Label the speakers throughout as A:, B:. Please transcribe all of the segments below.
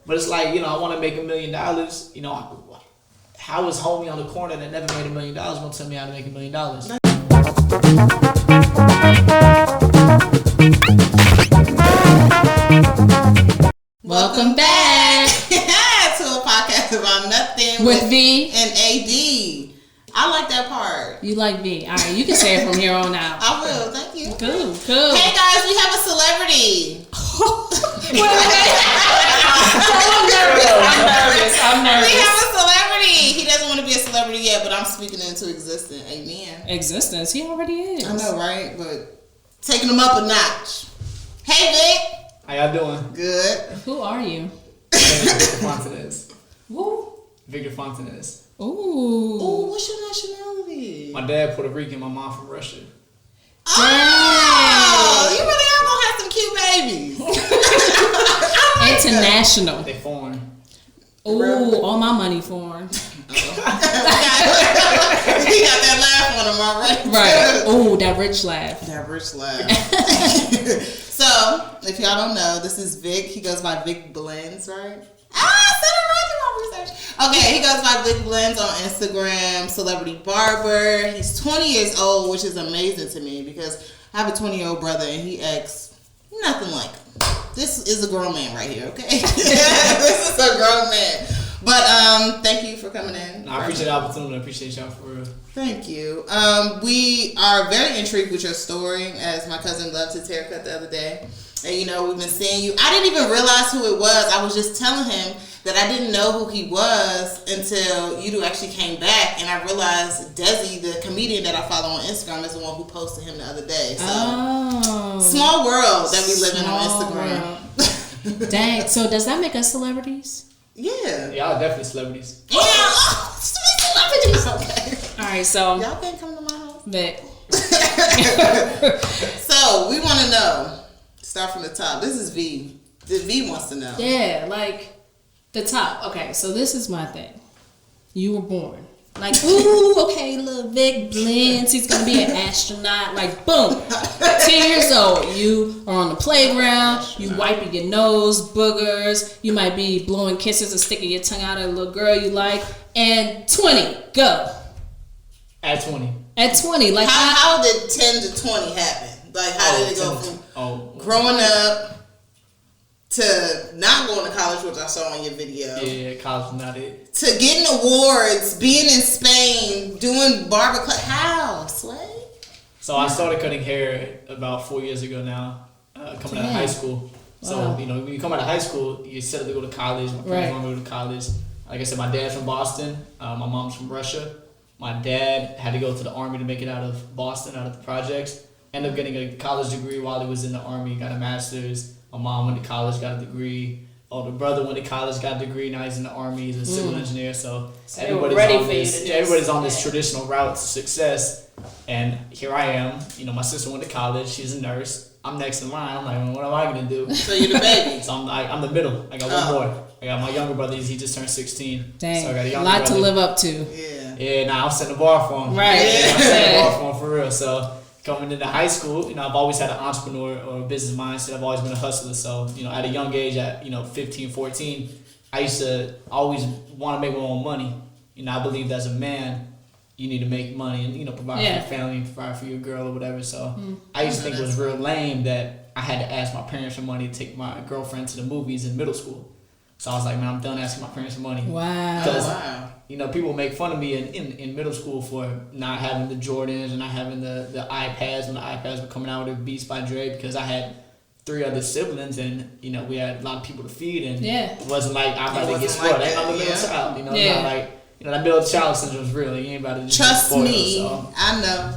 A: But it's like, I want to make $1 million. How is homie on the corner that never made $1 million gonna tell me how to make $1 million?
B: Welcome back
C: to a podcast about nothing
B: with V
C: and AD. I like that part.
B: You like V. All right, you can say it from here on out.
C: I will. Thank you.
B: Cool.
C: Hey guys, we have a celebrity.
B: Wait a minute. I'm nervous.
C: We have a celebrity. He doesn't want to be a celebrity yet, but I'm speaking into existence. Amen.
B: Existence. He already is.
C: I know, right? But taking him up a notch. Hey, Vic.
A: How y'all doing?
C: Good.
B: Who are you?
A: Victor Fontanez.
B: Who?
A: Victor Fontanez.
C: Ooh, what's your nationality?
A: My dad Puerto Rican, my mom from Russia.
C: Oh, you really are gonna have some cute babies.
B: International.
A: They foreign.
B: Ooh, all my money foreign.
C: He got that laugh on him already.
B: Right. Ooh, that rich laugh.
C: That rich laugh. So, if y'all don't know, this is Vic. He goes by Vicblends, right? Okay, he goes by Vicblends on Instagram, celebrity barber. He's 20 years old, which is amazing to me because I have a 20-year-old brother and he acts nothing like him. This is a grown man right here, okay? This is a grown man. But thank you for coming in.
A: I appreciate the opportunity. I appreciate y'all for real.
C: Thank you. We are very intrigued with your story, as my cousin loved his haircut the other day. And we've been seeing you. I didn't even realize who it was. I was just telling him that I didn't know who he was until you two actually came back, and I realized Desi, the comedian that I follow on Instagram, is the one who posted him the other day. So small world that we live in on Instagram.
B: Dang. So does that make us celebrities?
C: Yeah.
A: Y'all definitely celebrities.
C: Yeah. Oh, sweet celebrities. Okay.
B: All right. So
C: y'all can't come to my house.
B: But
C: So we want to know. Start from the top. This is V. The V wants to know.
B: Yeah, like the top. Okay, so this is my thing. You were born. Like, ooh, okay, little Vicblends. He's going to be an astronaut. Like, boom. 10 years old. You are on the playground. You wiping your nose, boogers. You might be blowing kisses and sticking your tongue out at a little girl you like. And 20. Go.
A: At 20.
B: At 20. Like,
C: how did 10 to 20 happen? Like, how did it go from growing up to not going to college, which I saw on your video?
A: Yeah, college was not it.
C: To getting awards, being in Spain, doing barber cut. How, Sway?
A: So I started cutting hair about 4 years ago now, coming out of high school. So, when you come out of high school, you set up to go to college. My parents want me to go to college. Like I said, my dad's from Boston. My mom's from Russia. My dad had to go to the army to make it out of Boston, out of the projects. Ended up getting a college degree while he was in the army, got a master's. My mom went to college, got a degree. Older brother went to college, got a degree. Now he's in the army, he's a civil engineer. So everybody's on this traditional route to success. And here I am. My sister went to college. She's a nurse. I'm next in line. I'm like, what am I gonna do?
C: So you're the baby.
A: So I'm the middle. I got one more. I got my younger brother. He just turned 16.
B: Dang,
A: so I got a
B: lot
A: brother.
B: to live up to.
C: Yeah.
A: I'm setting the bar for him.
B: Right.
A: I'm setting the bar for him for real. So coming into high school, I've always had an entrepreneur or a business mindset. I've always been a hustler. So, at a young age, at 15, 14, I used to always want to make my own money. I believed as a man, you need to make money and provide for your family, provide for your girl or whatever. So I used to think it was real lame that I had to ask my parents for money to take my girlfriend to the movies in middle school. So I was like, man, I'm done asking my parents for money.
B: Wow.
A: Because people make fun of me in middle school for not having the Jordans and not having the iPads when the iPads were coming out with Beats by Dre, because I had 3 other siblings and we had a lot of people to feed, and it wasn't like I'm about to get spoiled. I ain't about to middle child. Not like that middle child syndrome is real. You ain't about to just
C: trust
A: get spoiled,
C: me.
A: so.
C: I know.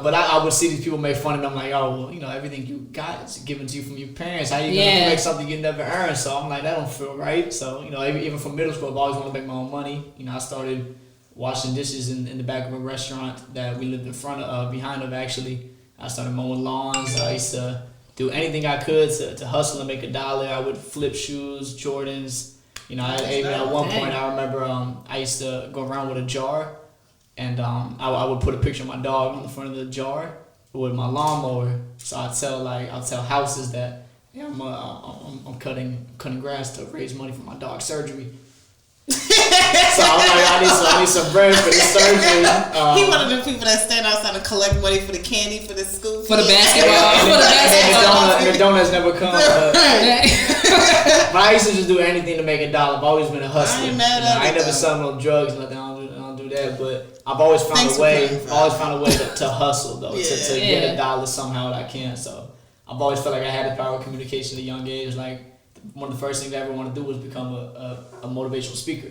A: But I would see these people make fun of me. I'm like, oh, well, everything you got is given to you from your parents. How you gonna make something you never earned? So I'm like, that don't feel right. So, even from middle school, I've always wanted to make my own money. I started washing dishes in the back of a restaurant that we lived in front of, behind of actually. I started mowing lawns. I used to do anything I could to hustle and make $1. I would flip shoes, Jordans. At one point I remember I used to go around with a jar. And I would put a picture of my dog on the front of the jar with my lawnmower. So I'll tell houses that Yeah, I'm cutting grass to raise money for my dog's surgery. So I'm like, I need some bread for this surgery.
C: He one of them people that stand outside and collect money for the candy for the school.
B: For the basketball.
A: And the donuts never come. But I used to just do anything to make $1. I've always been a hustler. I ain't never selling no drugs, nothing. I don't do that. But I've always found a way. To hustle though, to get $1 somehow that I can. So I've always felt like I had the power of communication at a young age. Like one of the first things I ever wanted to do was become a motivational speaker.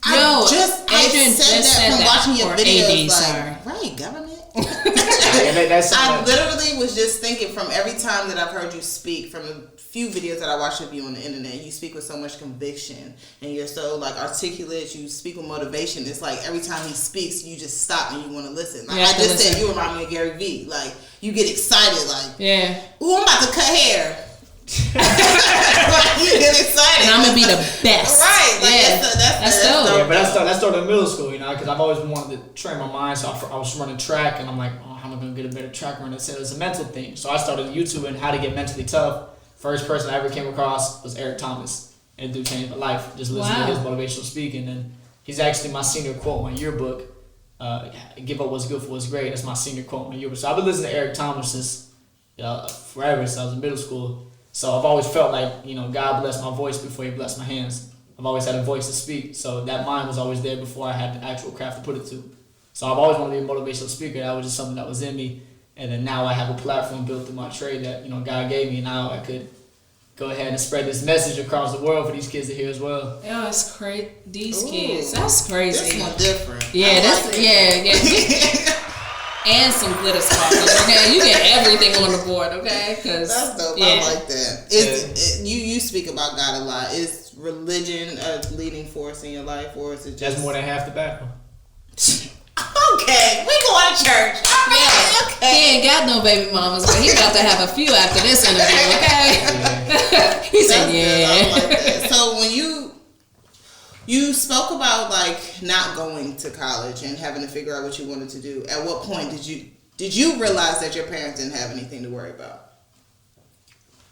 B: Adrian
C: said that from watching your videos.
B: AD,
C: right, government.
A: I
C: literally was just thinking from every time that I've heard you speak, from the few videos that I watched of you on the internet, you speak with so much conviction and you're so like articulate, you speak with motivation. It's like every time he speaks, you just stop and you want to listen. Like I just said, you remind me of Gary Vee. Like you get excited, like, ooh, I'm about to cut hair. Like, you get excited.
B: And I'm going to be the best.
C: Right. Like, that's dope.
A: Yeah, but that started in middle school, because I've always wanted to train my mind. So I was running track, and I'm like, oh, how am I going to get a better track runner? It said it was a mental thing. So I started YouTubing how to get mentally tough. First person I ever came across was Eric Thomas. And dude changed my life. Just listening to his motivational speaking. And he's actually my senior quote in my yearbook. Give up what's good for what's great. That's my senior quote in my yearbook. So I've been listening to Eric Thomas since forever, since I was in middle school. So I've always felt like, God blessed my voice before he blessed my hands. I've always had a voice to speak. So that mind was always there before I had the actual craft to put it to. So I've always wanted to be a motivational speaker. That was just something that was in me. And then now I have a platform built through my trade that, God gave me. Now I could go ahead and spread this message across the world for these kids to hear as well.
B: Oh, it's crazy. These kids, that's crazy.
C: This one different.
B: Yeah, and some glitter sparkles. Okay, you get everything on the board. Okay, because
C: that's dope. I like that. You speak about God a lot. Is religion a leading force in your life, or is it just?
A: That's more than half the battle.
C: Okay, we going to church.
B: Okay. He ain't got no baby mamas, but he about to have a few after this interview. Okay. He said,
C: I like that. So when you spoke about like not going to college and having to figure out what you wanted to do. At what point did you realize that your parents didn't have anything to worry about?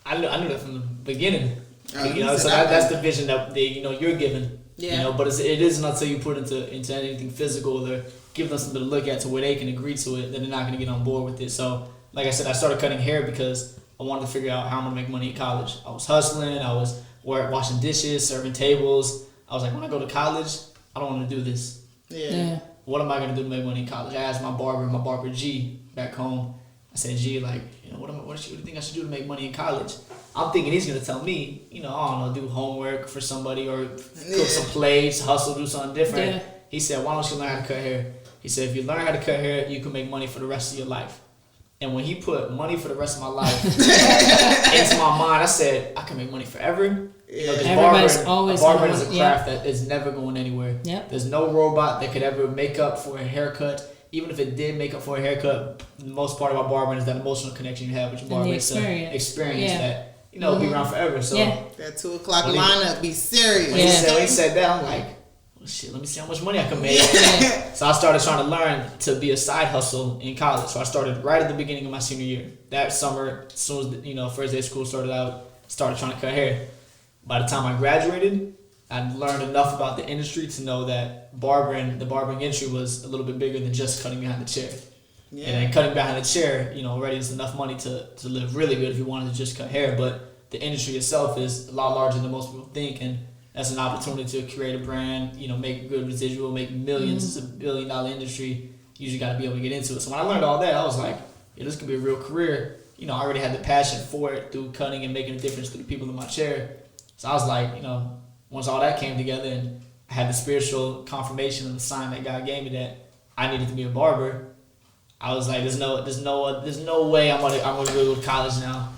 A: I knew that from the beginning. So that's the vision that you're given. Yeah. But it isn't until you put into anything physical or give them something to look at to where they can agree to it that they're not going to get on board with it. So like I said, I started cutting hair because I wanted to figure out how I'm going to make money in college. I was hustling. I was washing dishes, serving tables. I was like, when I go to college, I don't want to do this.
C: Yeah.
A: What am I going to do to make money in college? I asked my barber G back home. I said, G, like, what do you think I should do to make money in college? I'm thinking he's going to tell me, I don't know, do homework for somebody or cook some plates, hustle, do something different. Yeah. He said, why don't you learn how to cut hair? He said, if you learn how to cut hair, you can make money for the rest of your life. And when he put money for the rest of my life into my mind, I said, I can make money forever. Because barbering is a craft that is never going anywhere.
B: Yep.
A: There's no robot that could ever make up for a haircut. Even if it did make up for a haircut, the most part about barbering is that emotional connection you have with your barber. It's an experience that, will be around forever. So
C: that 2 o'clock lineup, be serious.
A: When he said that, I'm like, well, shit, let me see how much money I can make. So I started trying to learn to be a side hustle in college. So I started right at the beginning of my senior year. That summer, as soon as first day of school started out, started trying to cut hair. By the time I graduated, I learned enough about the industry to know that the barbering industry was a little bit bigger than just cutting behind the chair. Yeah. And then cutting behind the chair, already is enough money to live really good if you wanted to just cut hair. But the industry itself is a lot larger than most people think, and that's an opportunity to create a brand, make a good residual, make millions. It's a $1 billion industry. You just got to be able to get into it. So when I learned all that, I was like, this could be a real career. I already had the passion for it through cutting and making a difference to the people in my chair. So I was like, once all that came together and I had the spiritual confirmation and the sign that God gave me that I needed to be a barber, I was like, there's no way I'm gonna go to college now.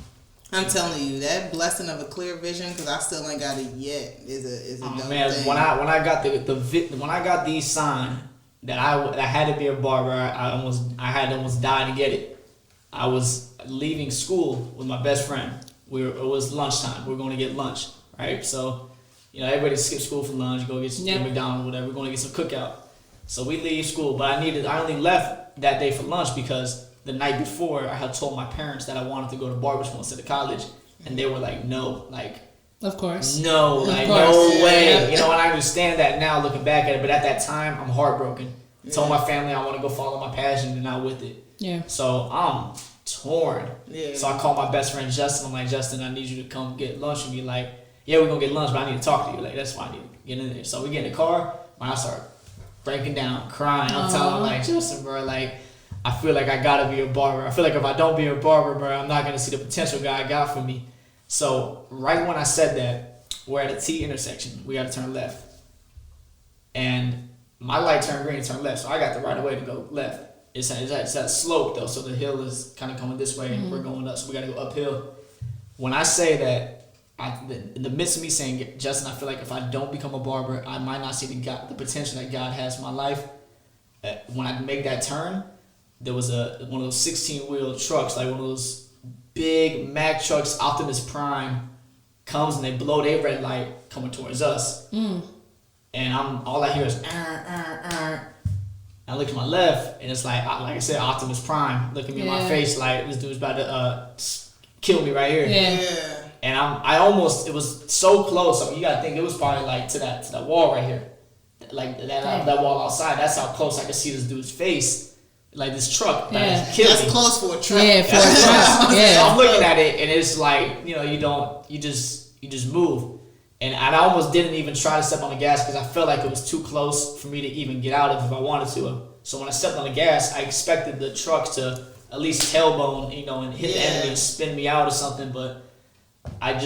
C: I'm telling you, that blessing of a clear vision, because I still ain't got it yet, is a dope
A: man,
C: thing.
A: When I got when I got the sign that I had to be a barber, I had almost died to get it. I was leaving school with my best friend. It was lunchtime. We were going to get lunch, right? So, everybody skipped school for lunch, go get some McDonald's, whatever. We're going to get some cookout. So we leave school, but I only left that day for lunch because the night before I had told my parents that I wanted to go to barber school instead of college, And they were like, no, like,
B: of course.
A: No, like, no way. Yeah. You know, and I understand that now looking back at it, but at that time, I'm heartbroken. I told my family I want to go follow my passion and not with it. Yeah. So I'm torn. Yeah. So I called my best friend Justin. I'm like, Justin, I need you to come get lunch with me. Like, yeah, we're going to get lunch, but I need to talk to you. Like, that's why I need to get in there. So we get in the car, and I start breaking down, crying. I'm telling him, like, Justin, bro, like, I feel like I got to be a barber. I feel like if I don't be a barber, bro, I'm not going to see the potential God got for me. So right when I said that, we're at a T intersection. We got to turn left. And my light turned green, turn left. So I got the right of way to go left. It's that slope, though. So the hill is kind of coming this way, and we're going up. So we got to go uphill. When I say that, in the midst of me saying, Justin, I feel like if I don't become a barber, I might not see the potential that God has for my life. When I make that turn, there was one of those 16-wheel trucks, like one of those big Mack trucks, Optimus Prime, comes and they blow their red light coming towards us. And all I hear is, I look to my left, and it's like I said, Optimus Prime looking me in my face like this dude's about to kill me right here. Yeah. And I almost, it was so close. So you gotta think it was probably like to that wall right here, like that wall outside. That's how close I could see this dude's face. Like this truck, that's
C: close for a truck.
B: Yeah, for a truck. Yeah.
A: So I'm looking at it, and it's like, you know, you just move, and I almost didn't even try to step on the gas because I felt like it was too close for me to even get out of if I wanted to. So when I stepped on the gas, I expected the truck to at least tailbone, you know, and hit the enemy and spin me out or something. But I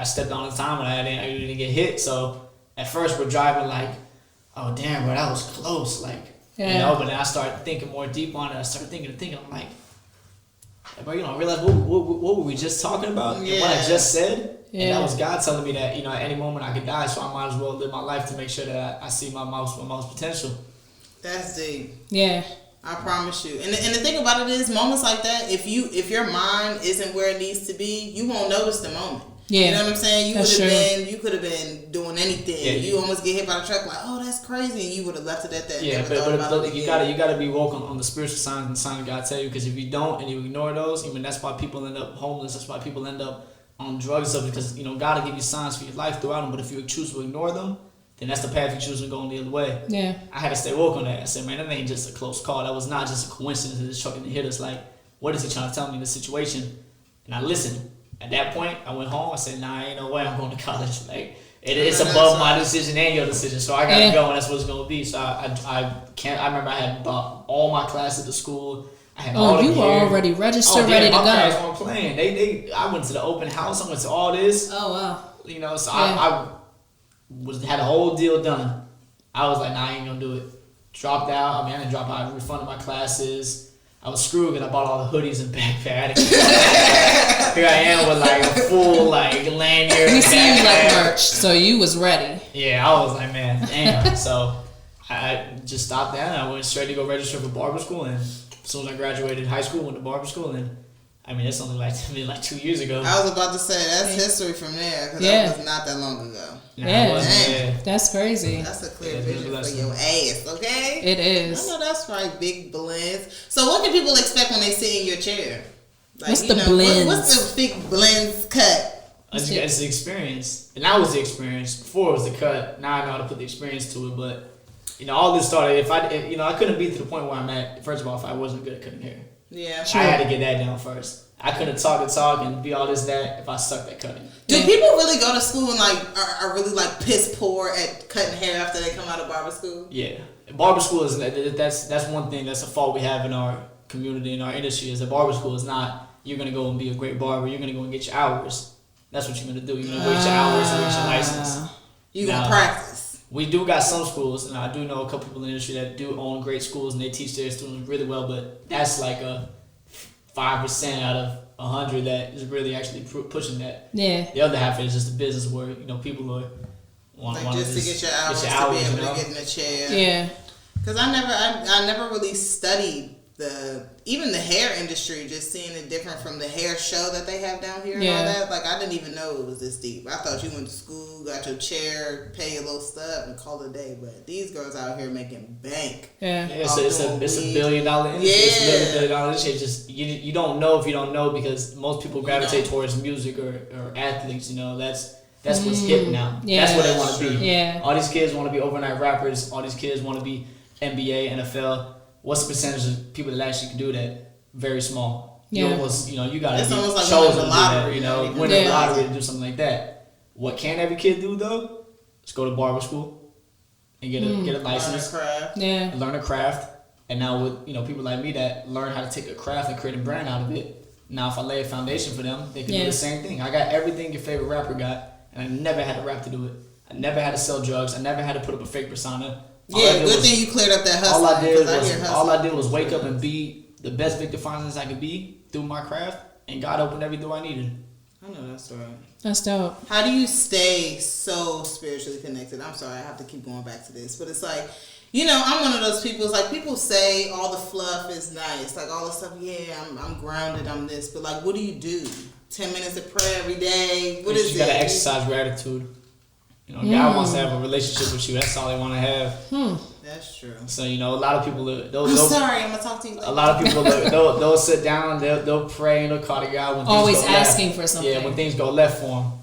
A: stepped on the time and I didn't get hit. So at first we're driving like, oh damn, bro, that was close, like. Yeah. You know, but then I started thinking more deep on it. I started thinking. I'm like, bro, you know, I realized what were we just talking about? And what I just said? Yeah. And that was God telling me that, you know, at any moment I could die, so I might as well live my life to make sure that I see my most potential.
C: That's deep.
B: Yeah.
C: I promise you. And the thing about it is, moments like that, if your mind isn't where it needs to be, you won't notice the moment. Yeah. You know what I'm saying? You could have been doing anything. Yeah, you almost get hit by the truck like, oh, that's crazy, and you would have left it at that.
A: Yeah, but you gotta be woke on the spiritual signs and signs God tell you, because if you don't and you ignore those, I mean, that's why people end up homeless. That's why people end up on drugs and stuff, because, you know, God will give you signs for your life throughout them, but if you choose to ignore them, then that's the path you choose to go the other way. Yeah. I had to stay woke on that. I said, man, that ain't just a close call. That was not just a coincidence that this truck didn't hit us. Like, what is he trying to tell me in this situation? And I listened. At that point, I went home. I said, nah, ain't no way I'm going to college. Like, it's above my decision and your decision. So I got to go, and that's what it's going to be. So I remember I had bought all my classes at schoa. I had all the gear.
B: Were already registered, ready to go.
A: My parents weren't playing. I went to the open house. I went to all this.
B: Oh, wow.
A: You know, so I had a whole deal done. I was like, nah, I ain't going to do it. Dropped out. I didn't drop out. I refunded my classes. I was screwed because I bought all the hoodies and backpack. Here I am with like a full like lanyard.
B: You see, you like merch, so you was ready.
A: Yeah, I was like, man, damn. So I just stopped there and I went straight to go register for barber school. And as soon as I graduated high school, went to barber school. And I mean, it's only like 2 years ago.
C: I was about to say that's history from there, because that was not that long ago.
B: That's crazy.
C: That's a clear vision for your ass, okay?
B: It is.
C: I know that's right, Vicblends. So what can people expect when they sit in your chair? Like,
B: what's the blends?
C: What's the Vicblends cut?
A: It's the experience. And that was the experience. Before it was the cut. Now I know how to put the experience to it. But, you know, all this started, if I couldn't be to the point where I'm at, first of all, if I wasn't good at cutting hair.
C: Yeah.
A: Sure. I had to get that down first. I couldn't talk and be all this, that, if I sucked at cutting.
C: Do people really go to school and like are really like piss poor at cutting hair after they come out of barber school?
A: Yeah. Barber school is, that's one thing, that's a fault we have in our community, in our industry, is that barber school is not, you're going to go and be a great barber, you're going to go and get your hours. That's what you're going to do. You're going to wait your hours and wait your license.
C: You're going to practice.
A: We do got some schools, and I do know a couple people in the industry that do own great schools, and they teach their students really well, but that's like a 5% out of 100 that is really actually pushing that. Yeah. The other half is just a business where, you know, people are want
C: just to get your hours to be able to get in a chair.
B: Yeah.
C: Because I never really studied even the hair industry, just seeing it different from the hair show that they have down here and all that. Like, I didn't even know it was this deep. I thought you went to school, got your chair, pay your little stuff, and call it a day. But these girls out here making bank.
A: It's a $1 billion industry. It's a $1 billion industry. It's just you don't know if you don't know, because most people gravitate towards music or athletes. You know, that's what's hip now. That's what they want to be.
B: Yeah.
A: All these kids want to be overnight rappers. All these kids want to be NBA, NFL. What's the percentage of people that actually can do that? Very small. You almost, you gotta be
C: like
A: chosen to do
C: lottery,
A: that. Win the lottery to do something like that. What can every kid do though? Just go to barber school and get a license. Learn a craft. And now with people like me that learn how to take a craft and create a brand out of it. Now if I lay a foundation for them, they can do the same thing. I got everything your favorite rapper got, and I never had to rap to do it. I never had to sell drugs. I never had to put up a fake persona.
C: Good thing you cleared up that hustle.
A: All I did was wake up and be the best Victor Fontanez I could be through my craft, and God opened every door I needed.
C: I know that's right.
B: That's dope.
C: How do you stay so spiritually connected? I'm sorry, I have to keep going back to this, but it's like, I'm one of those people. It's like people say all the fluff is nice, like all the stuff. Yeah, I'm grounded. I'm this, but like, what do you do? 10 minutes of prayer every day. What is it? You gotta exercise gratitude. God wants to have a relationship with you. That's all they want to have. That's true. So a lot of people. I'm sorry. I'm gonna talk to you later. A lot of people. They'll sit down. They'll pray and they'll call to God when
B: always
A: things go
B: asking
A: left.
B: For something.
A: Yeah, when things go left for them.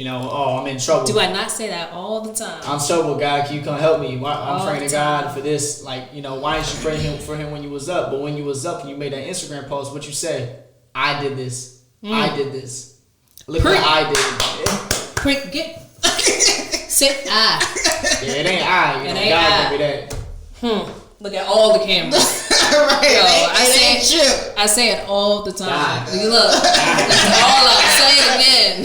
A: I'm in trouble.
B: Do I not say that all the time?
A: I'm in trouble, God. Can you come help me? I'm praying to God for this. Like, why didn't you pray for him when you was up? But when you was up and you made that Instagram post, what you say? I did this. I did this. Look what I did.
B: Say I.
A: Yeah, it ain't I.
B: It ain't
A: God
B: I.
A: told me that.
B: Look at all the cameras. I say it all the time. Look, all up. Say it again.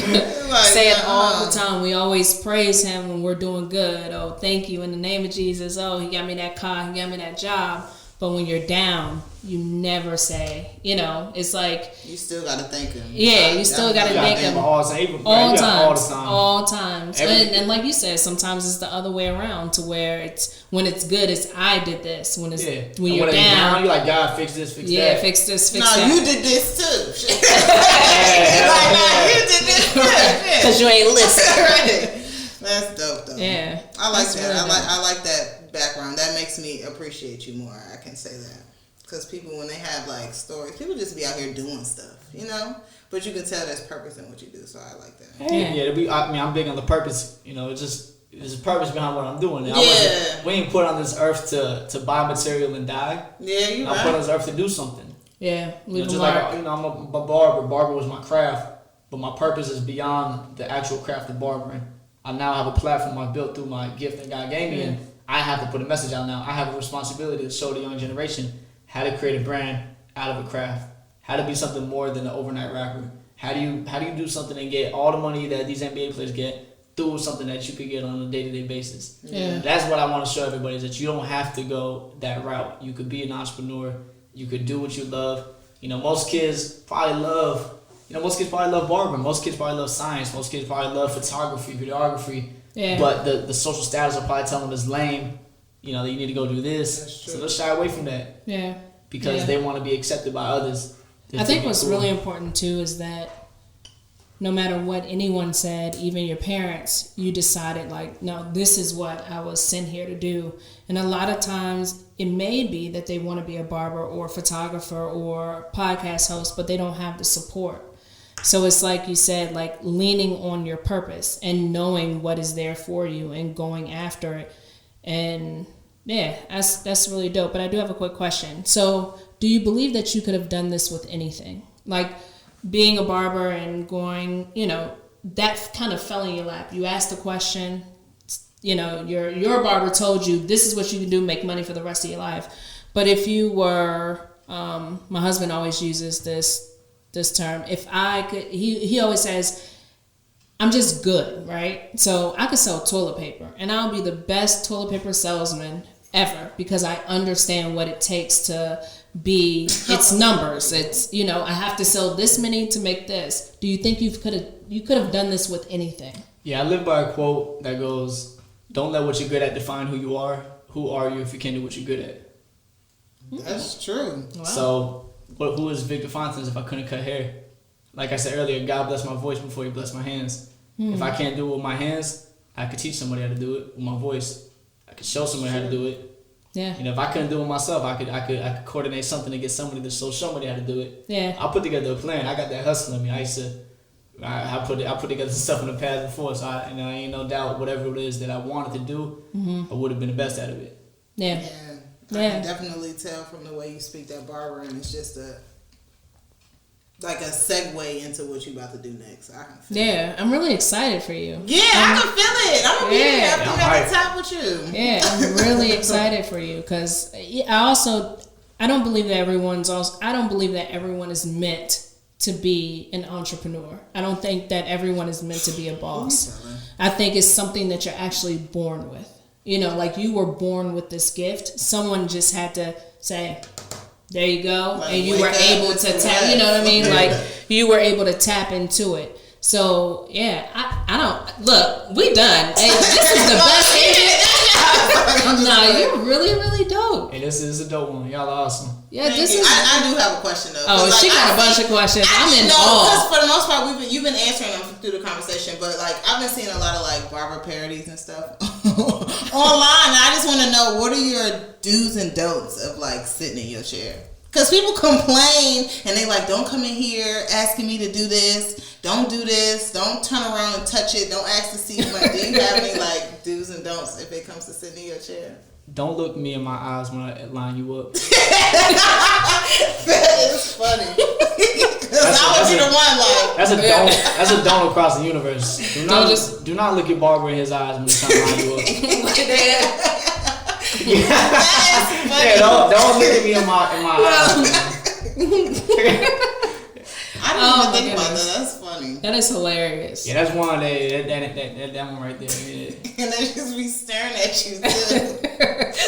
B: Say it all the time. We always praise him when we're doing good. Oh, thank you in the name of Jesus. Oh, he got me that car. He got me that job. But when you're down, you never say, it's like...
C: You still got to thank him.
B: Yeah, you still got to thank him.
A: All the time.
B: All times. And like you said, sometimes it's the other way around, to where when it's good, it's I did this. When you're down,
A: you're like, God, fix this, fix that.
B: Yeah, fix this, fix that.
C: No, you did this too. You did this too.
B: Because you ain't listening.
C: Right. That's dope though.
B: Yeah.
C: I like that. Really I like that background. That makes me appreciate you more. I can say that. Because people, when they have like stories, people just be out here doing stuff, But you can tell there's purpose in what you do, so I like that.
A: I'm big on the purpose. There's a purpose behind what I'm doing. We ain't put on this earth to buy material and die.
C: Yeah, you right.
A: I put on this earth to do something.
B: Yeah,
A: just like I'm a barber. Barber was my craft, but my purpose is beyond the actual craft of barbering. I now have a platform I built through my gift that God gave me, and I have to put a message out now. I have a responsibility to show the young generation how to create a brand out of a craft, how to be something more than an overnight rapper. How do you do something and get all the money that these NBA players get through something that you could get on a day-to-day basis?
B: Yeah.
A: That's what I want to show everybody, is that you don't have to go that route. You could be an entrepreneur. You could do what you love. Most kids probably love barbering. Most kids probably love science. Most kids probably love photography, videography. Yeah. But the social status will probably tell them it's lame. That you need to go do this. So they'll shy away from that.
B: Yeah.
A: Because they want to be accepted by others.
B: I think what's really important too is that no matter what anyone said, even your parents, you decided like, no, this is what I was sent here to do. And a lot of times it may be that they want to be a barber or photographer or podcast host, but they don't have the support. So it's like you said, like leaning on your purpose and knowing what is there for you and going after it. And yeah, that's really dope. But I do have a quick question. So do you believe that you could have done this with anything? Like being a barber and going, that kind of fell in your lap. You asked the question, your barber told you this is what you can do, make money for the rest of your life. But if you were, my husband always uses this term, if I could, he always says, I'm just good, right? So I could sell toilet paper and I'll be the best toilet paper salesman ever because I understand what it takes to be its numbers. It's, I have to sell this many to make this. Do you think you could have done this with anything?
A: Yeah, I live by a quote that goes, don't let what you're good at define who you are. Who are you if you can't do what you're good at?
C: That's true.
A: Wow. So, who is Victor Fontanez if I couldn't cut hair? Like I said earlier, God bless my voice before He blessed my hands. If I can't do it with my hands, I could teach somebody how to do it with my voice. I could show somebody how to do it.
B: Yeah.
A: You know, if I couldn't do it myself, I could coordinate something to get somebody to show somebody how to do it.
B: Yeah.
A: I'll put together a plan. I got that hustle in me. I put together stuff in the past before, so I ain't no doubt whatever it is that I wanted to do, I would have been the best out of it.
B: Yeah.
C: I can definitely tell from the way you speak that barber, and it's just a segue into what you about to do next. I can feel it.
B: I'm really excited for you.
C: Yeah, I can feel it. I'm gonna be there at the top with you.
B: Yeah, I'm really excited for you because I don't believe that everyone is meant to be an entrepreneur. I don't think that everyone is meant to be a boss. I think it's something that you're actually born with. You know, like you were born with this gift. Someone just had to say, there you go. And you were able to tap, you know what I mean? Like you were able to tap into it. So yeah, I don't look, we done. Hey, this is the best. Nah, you're really, really dope.
A: Hey, this is a dope one. Y'all are awesome.
B: Yeah,
C: I do have a question though.
B: Oh, she got a bunch of questions. I'm in awe.
C: Because for the most part, you've been answering them through the conversation, but like I've been seeing a lot of like barber parodies and stuff online. And I just want to know, what are your do's and don'ts of like sitting in your chair? Because people complain and they like, don't come in here asking me to do this. Don't do this. Don't turn around and touch it. Don't ask to see my. Do you have any like do's and don'ts if it comes to sitting in your chair?
A: Don't look me in my eyes when I line you up.
C: That is funny. Because I would be the one like.
A: That's a don't across the universe. Do not look at Barber in his eyes when he's trying to line you up. Yeah, don't look at me in my eyes.
C: I didn't even think about that. That's funny.
B: That is hilarious.
A: Yeah, that's one that one right there. Yeah.
C: And they just be staring at you too.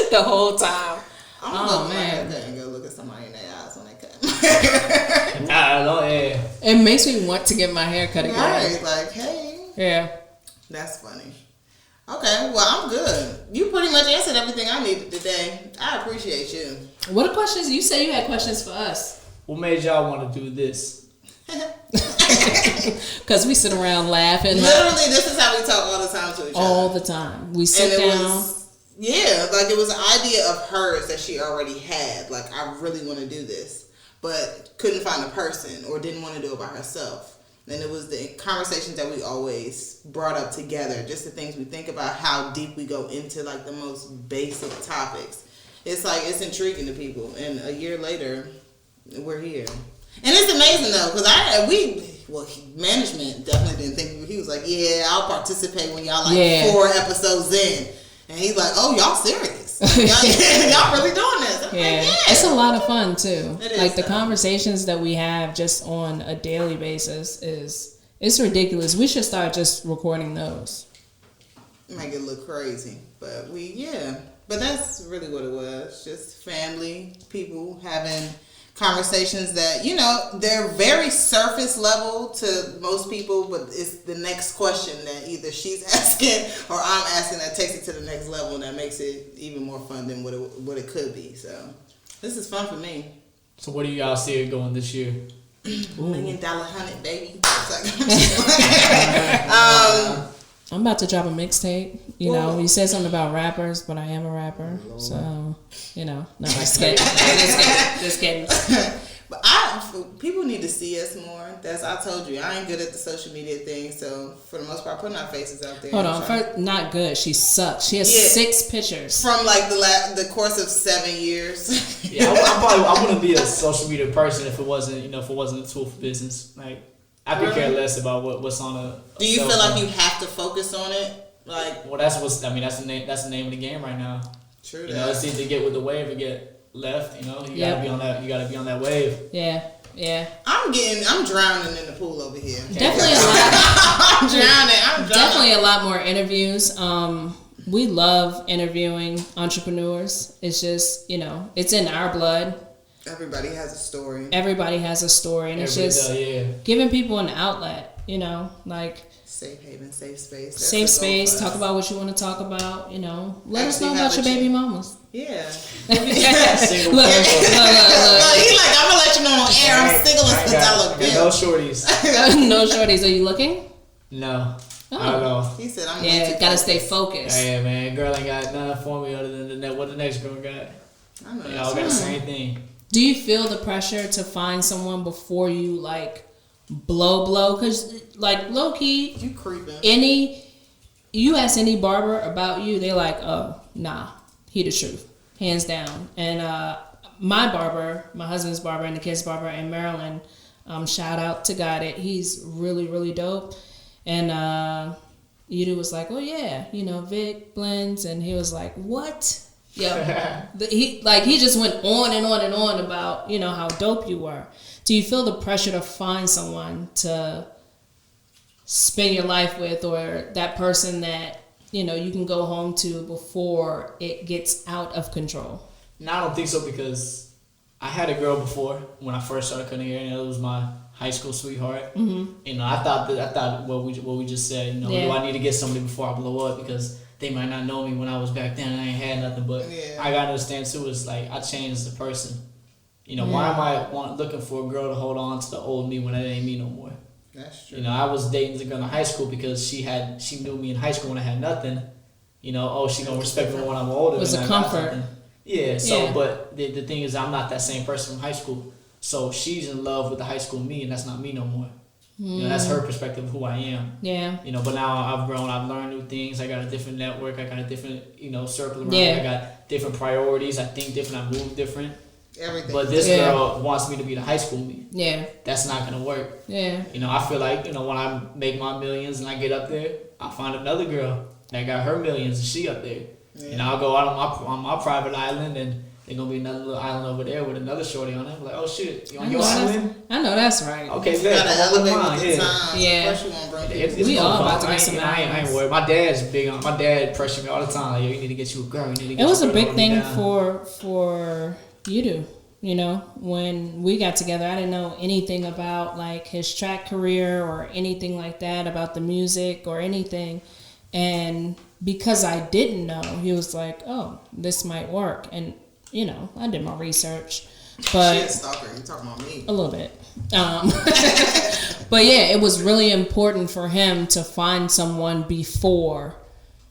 B: The whole time.
C: I'm gonna go and go look at somebody in their eyes when they cut.
A: Yeah.
B: It makes me want to get my hair cut again.
C: Right, like, hey.
B: Yeah.
C: That's funny. Okay, well, I'm good. You pretty much answered everything I needed today. I appreciate you.
B: What questions? You say you had questions for us.
A: What made y'all want to do this?
B: Because we sit around laughing.
C: Literally, this is how we talk all the time to each other.
B: All the time. We sit down.
C: It was an idea of hers that she already had. Like, I really want to do this, but couldn't find a person or didn't want to do it by herself. And it was the conversations that we always brought up together, just the things we think about, how deep we go into like the most basic topics. It's like, it's intriguing to people. And a year later, we're here. And it's amazing though, because management definitely didn't think, he was like, yeah, I'll participate when y'all like 4 episodes in. And he's like, oh, y'all serious? Y'all really doing this?
B: Yeah. It's a lot of fun too. Like the conversations that we have just on a daily basis it's ridiculous. We should start just recording those.
C: Make it look crazy. But but that's really what it was. Just family, people having conversations that, you know, they're very surface level to most people, but it's the next question that either she's asking or I'm asking that takes it to the next level, and that makes it even more fun than what it could be. So this is fun for me.
A: So what do you guys see it going this year?
C: $1 million hunt, baby.
B: I'm about to drop a mixtape. You know, you said something about rappers, but I am a rapper. So, you know, no, just kidding. Just kidding.
C: But people need to see us more. I told you, I ain't good at the social media thing. So for the most part, putting our faces out there.
B: Hold on, not good. She sucks. She has 6 pictures
C: from like the course of 7 years.
A: Yeah, I wouldn't be a social media person if it wasn't a tool for business. Like, I could care less about what's on a.
C: Do you feel like you have to focus on it? Like,
A: well, that's the name. That's the name of the game right now.
C: True.
A: You know, it's either get with the wave or get left. You know, you gotta be on that. You gotta be on that wave.
B: Yeah.
C: I'm drowning in the pool over here.
B: Definitely a lot.
C: I'm drowning.
B: Definitely a lot more interviews. We love interviewing entrepreneurs. It's just, you know, it's in our blood.
C: Everybody has a story.
B: And it's just giving people an outlet, you know, like
C: Safe haven, safe space. That's
B: safe space. Talk about what you want to talk about. You know, let us know
C: Actually
B: about your baby mamas.
A: Look.
C: Yeah. He's like, I'm gonna let you know on air. I'm single since I look good.
A: No shorties.
B: No shorties. Are you looking?
A: No.
B: Oh.
A: I don't know.
C: He said, I'm
B: gotta stay focused.
A: Yeah, man. Girl ain't got nothing for me other than what the next girl got.
C: I know.
A: Y'all got the same thing.
B: Do you feel the pressure to find someone before you like blow? Because like low key,
C: you creeping.
B: You ask any barber about you, they're like, oh nah, he the truth, hands down. And my barber, my husband's barber, and the kids' barber in Maryland, shout out to Got It. He's really really dope. And Yudu was like, oh yeah, you know, Vicblends, and he was like, what? Yeah, he just went on and on and on about, you know, how dope you were. Do you feel the pressure to find someone to spend your life with, or that person that, you know, you can go home to before it gets out of control?
A: No, I don't think so, because I had a girl before when I first started cutting hair, and it was my high school sweetheart. Mm-hmm. You know, I thought what we just said. You know, do I need to get somebody before I blow up, because they might not know me when I was back then and I ain't had nothing. But I gotta understand too, it's like I changed as a person. You know, why am I looking for a girl to hold on to the old me when that ain't me no more?
C: That's true.
A: You know, I was dating the girl in high school because she knew me in high school when I had nothing. You know, she gonna respect me when I'm older.
B: It was a comfort.
A: Yeah. So, but the thing is, I'm not that same person from high school. So she's in love with the high school me, and that's not me no more. You know, that's her perspective of who I am. Yeah. You know, but now I've grown, I've learned new things. I got a different network. I got a different, you know, circle around me. I got different priorities. I think different. I move different.
C: Everything.
A: But this girl wants me to be the high school me. Yeah. That's not gonna work.
B: Yeah.
A: You know, I feel like, you know, when I make my millions and I get up there, I'll find another girl that got her millions and she up there. Yeah. And I'll go out on my private island, and there's gonna be another little island over there with another shorty on it. I'm like, oh shit, you on your island?
B: I know that's right.
A: Okay, good.
C: Yeah.
B: We all about to get some islands.
A: I ain't worried. My dad's big on. My dad pressure me all the time. Like, yo, you need to get you a girl. You need to get.
B: It was a big thing for you know, when we got together. I didn't know anything about like his track career or anything like that, about the music or anything, and because I didn't know, he was like, oh, this might work. And you know, I did my research, but
C: she a stalker. You talking about me?
B: A little bit. But yeah, it was really important for him to find someone before,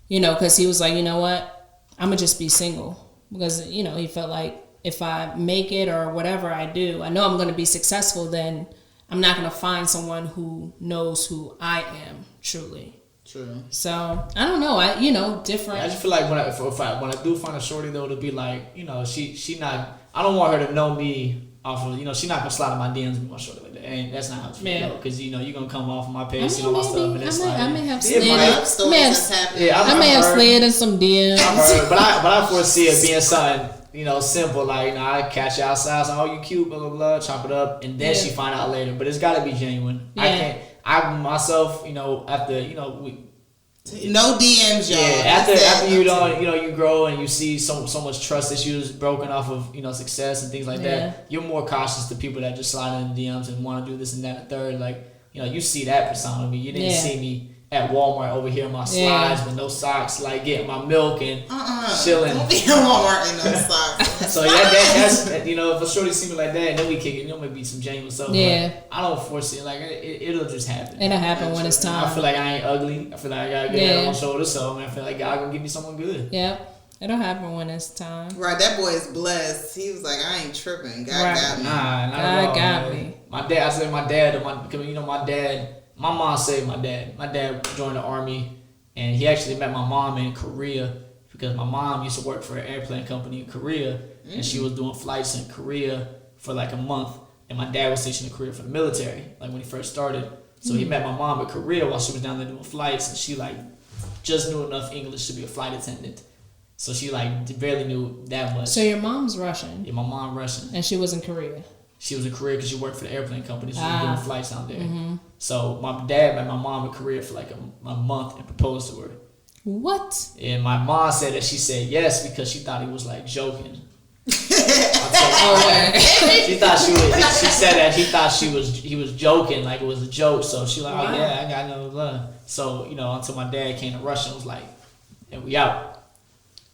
B: you know, because he was like, you know what, I'm gonna just be single, because you know he felt like if I make it or whatever I do, I know I'm gonna be successful. Then I'm not gonna find someone who knows who I am truly.
A: True.
B: So I don't know. Different.
A: I just feel like when I do find a shorty though, to be like, you know, she not. I don't want her to know me off of, you know, she not gonna slide in my DMs with my shorty like that. And that's not how it's going, because you know you're gonna come off of my page, my stuff, and it's
B: I may have slid. I may have slid in some DMs.
A: But I foresee it being something, you know, simple, like, you know, I catch you outside, so, oh, you cute, blah blah blah, chop it up, and then she find out later. But it's got to be genuine. Yeah. I myself, you know, after, you know,
C: no DMs, y'all.
A: Yeah, after you don't, you know, you grow and you see so much trust issues broken off of, you know, success and things like that. You're more cautious to people that just slide in the DMs and want to do this and that and third. Like, you know, you see that persona of me. You didn't see me at Walmart over here in my slides with no socks, like getting my milk and chilling.
C: Don't be at Walmart in no socks.
A: So that's you know, if a shorty see me like that, and then we kick it, you know, maybe some genuine stuff. Yeah. But I don't foresee it. Like it'll just happen.
B: It'll happen when it's time.
A: I feel like I ain't ugly. I feel like I got a good head on my shoulders. So I feel like God gonna give me someone good.
B: Yeah. It'll happen when it's time.
C: Right, that boy is blessed. He was like, I ain't tripping. God got me.
A: God got me. My dad. I said my dad. Because you know my dad. My mom saved my dad. My dad joined the army, and he actually met my mom in Korea, because my mom used to work for an airplane company in Korea, and she was doing flights in Korea for like a month, and my dad was stationed in Korea for the military, like when he first started. So he met my mom in Korea while she was down there doing flights, and she like just knew enough English to be a flight attendant. So she like barely knew that much.
B: So your mom's Russian?
A: Yeah, my mom Russian.
B: And she was in Korea?
A: She was in Korea because she worked for the airplane company, so she was doing flights down there. Mm-hmm. So my dad met my mom in Korea for like a month and proposed to her.
B: What?
A: And my mom said that she said yes because she thought he was like joking. She thought she said that he was joking, like it was a joke. So she like, oh yeah, I got no love. So, until my dad came to Russia and was like, and we out.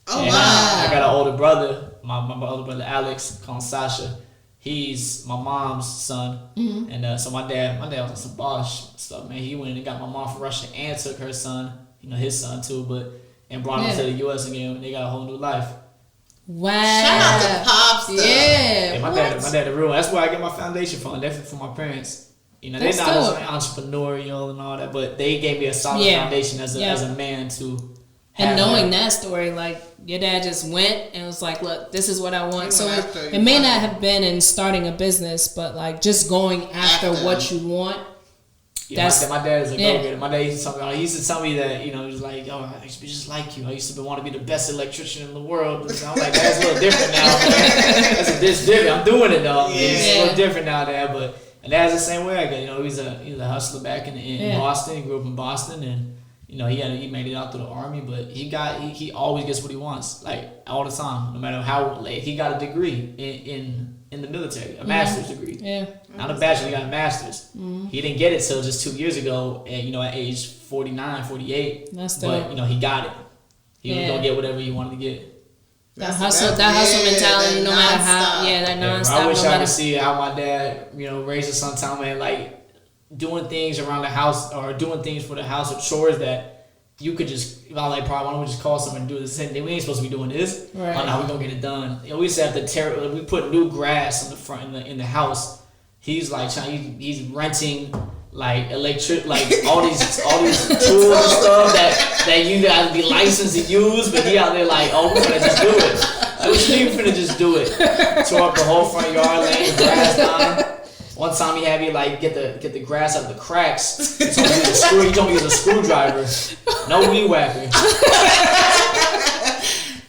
C: Oh,
A: and
C: wow.
A: I got an older brother, my older brother Alex, called Sasha. He's my mom's son. And so my dad was on some boss stuff, man. He went and got my mom from Russia and took her son, his son too, and brought him to the U.S. again. And they got a whole new life.
B: Wow.
C: Shout out to Pops.
B: Yeah.
A: My dad the real. That's where I get my foundation from. Definitely from my parents. They're not as entrepreneurial and all that, but they gave me a solid foundation as a man to.
B: And knowing that story, like your dad just went and was like, "Look, this is what I want." So it may not have been in starting a business, but like just going after what you want.
A: Yeah, my dad is a go-getter. My dad used to tell me that, he was like, "Yo, I used to be just like you. I used to want to be the best electrician in the world." And I'm like, "That's a little different now, man. That's different. I'm doing it though. It's a little different now, Dad." But dad's the same way. I got, he's a hustler back in Boston. He grew up in Boston, and he made it out through the army. But he always gets what he wants, like all the time, no matter how late. He got a degree in the military, a master's degree. Yeah. Not a bachelor, he got a master's. He didn't get it till just 2 years ago, and at age 49, 48.
B: That's
A: dope. But he got it. He was gonna get whatever he wanted to get.
B: That hustle mentality, no matter how, that nonstop.
A: I wish I could see how my dad, raised his son, Tom, man, like doing things around the house or doing things for the house or chores that you could just, why don't we just call someone and do this? We ain't supposed to be doing this. Right. Oh no, we gonna get it done. We used to have to we put new grass in the front in the house. He's like he's renting like electric, like all these tools and stuff that you gotta be licensed to use, but he out there like, oh, we're gonna just do it. What you mean we're gonna just do it? Tore up the whole front yard, laying the grass down. One time he had me like get the grass out of the cracks. He told me use a screwdriver, no weed whacker.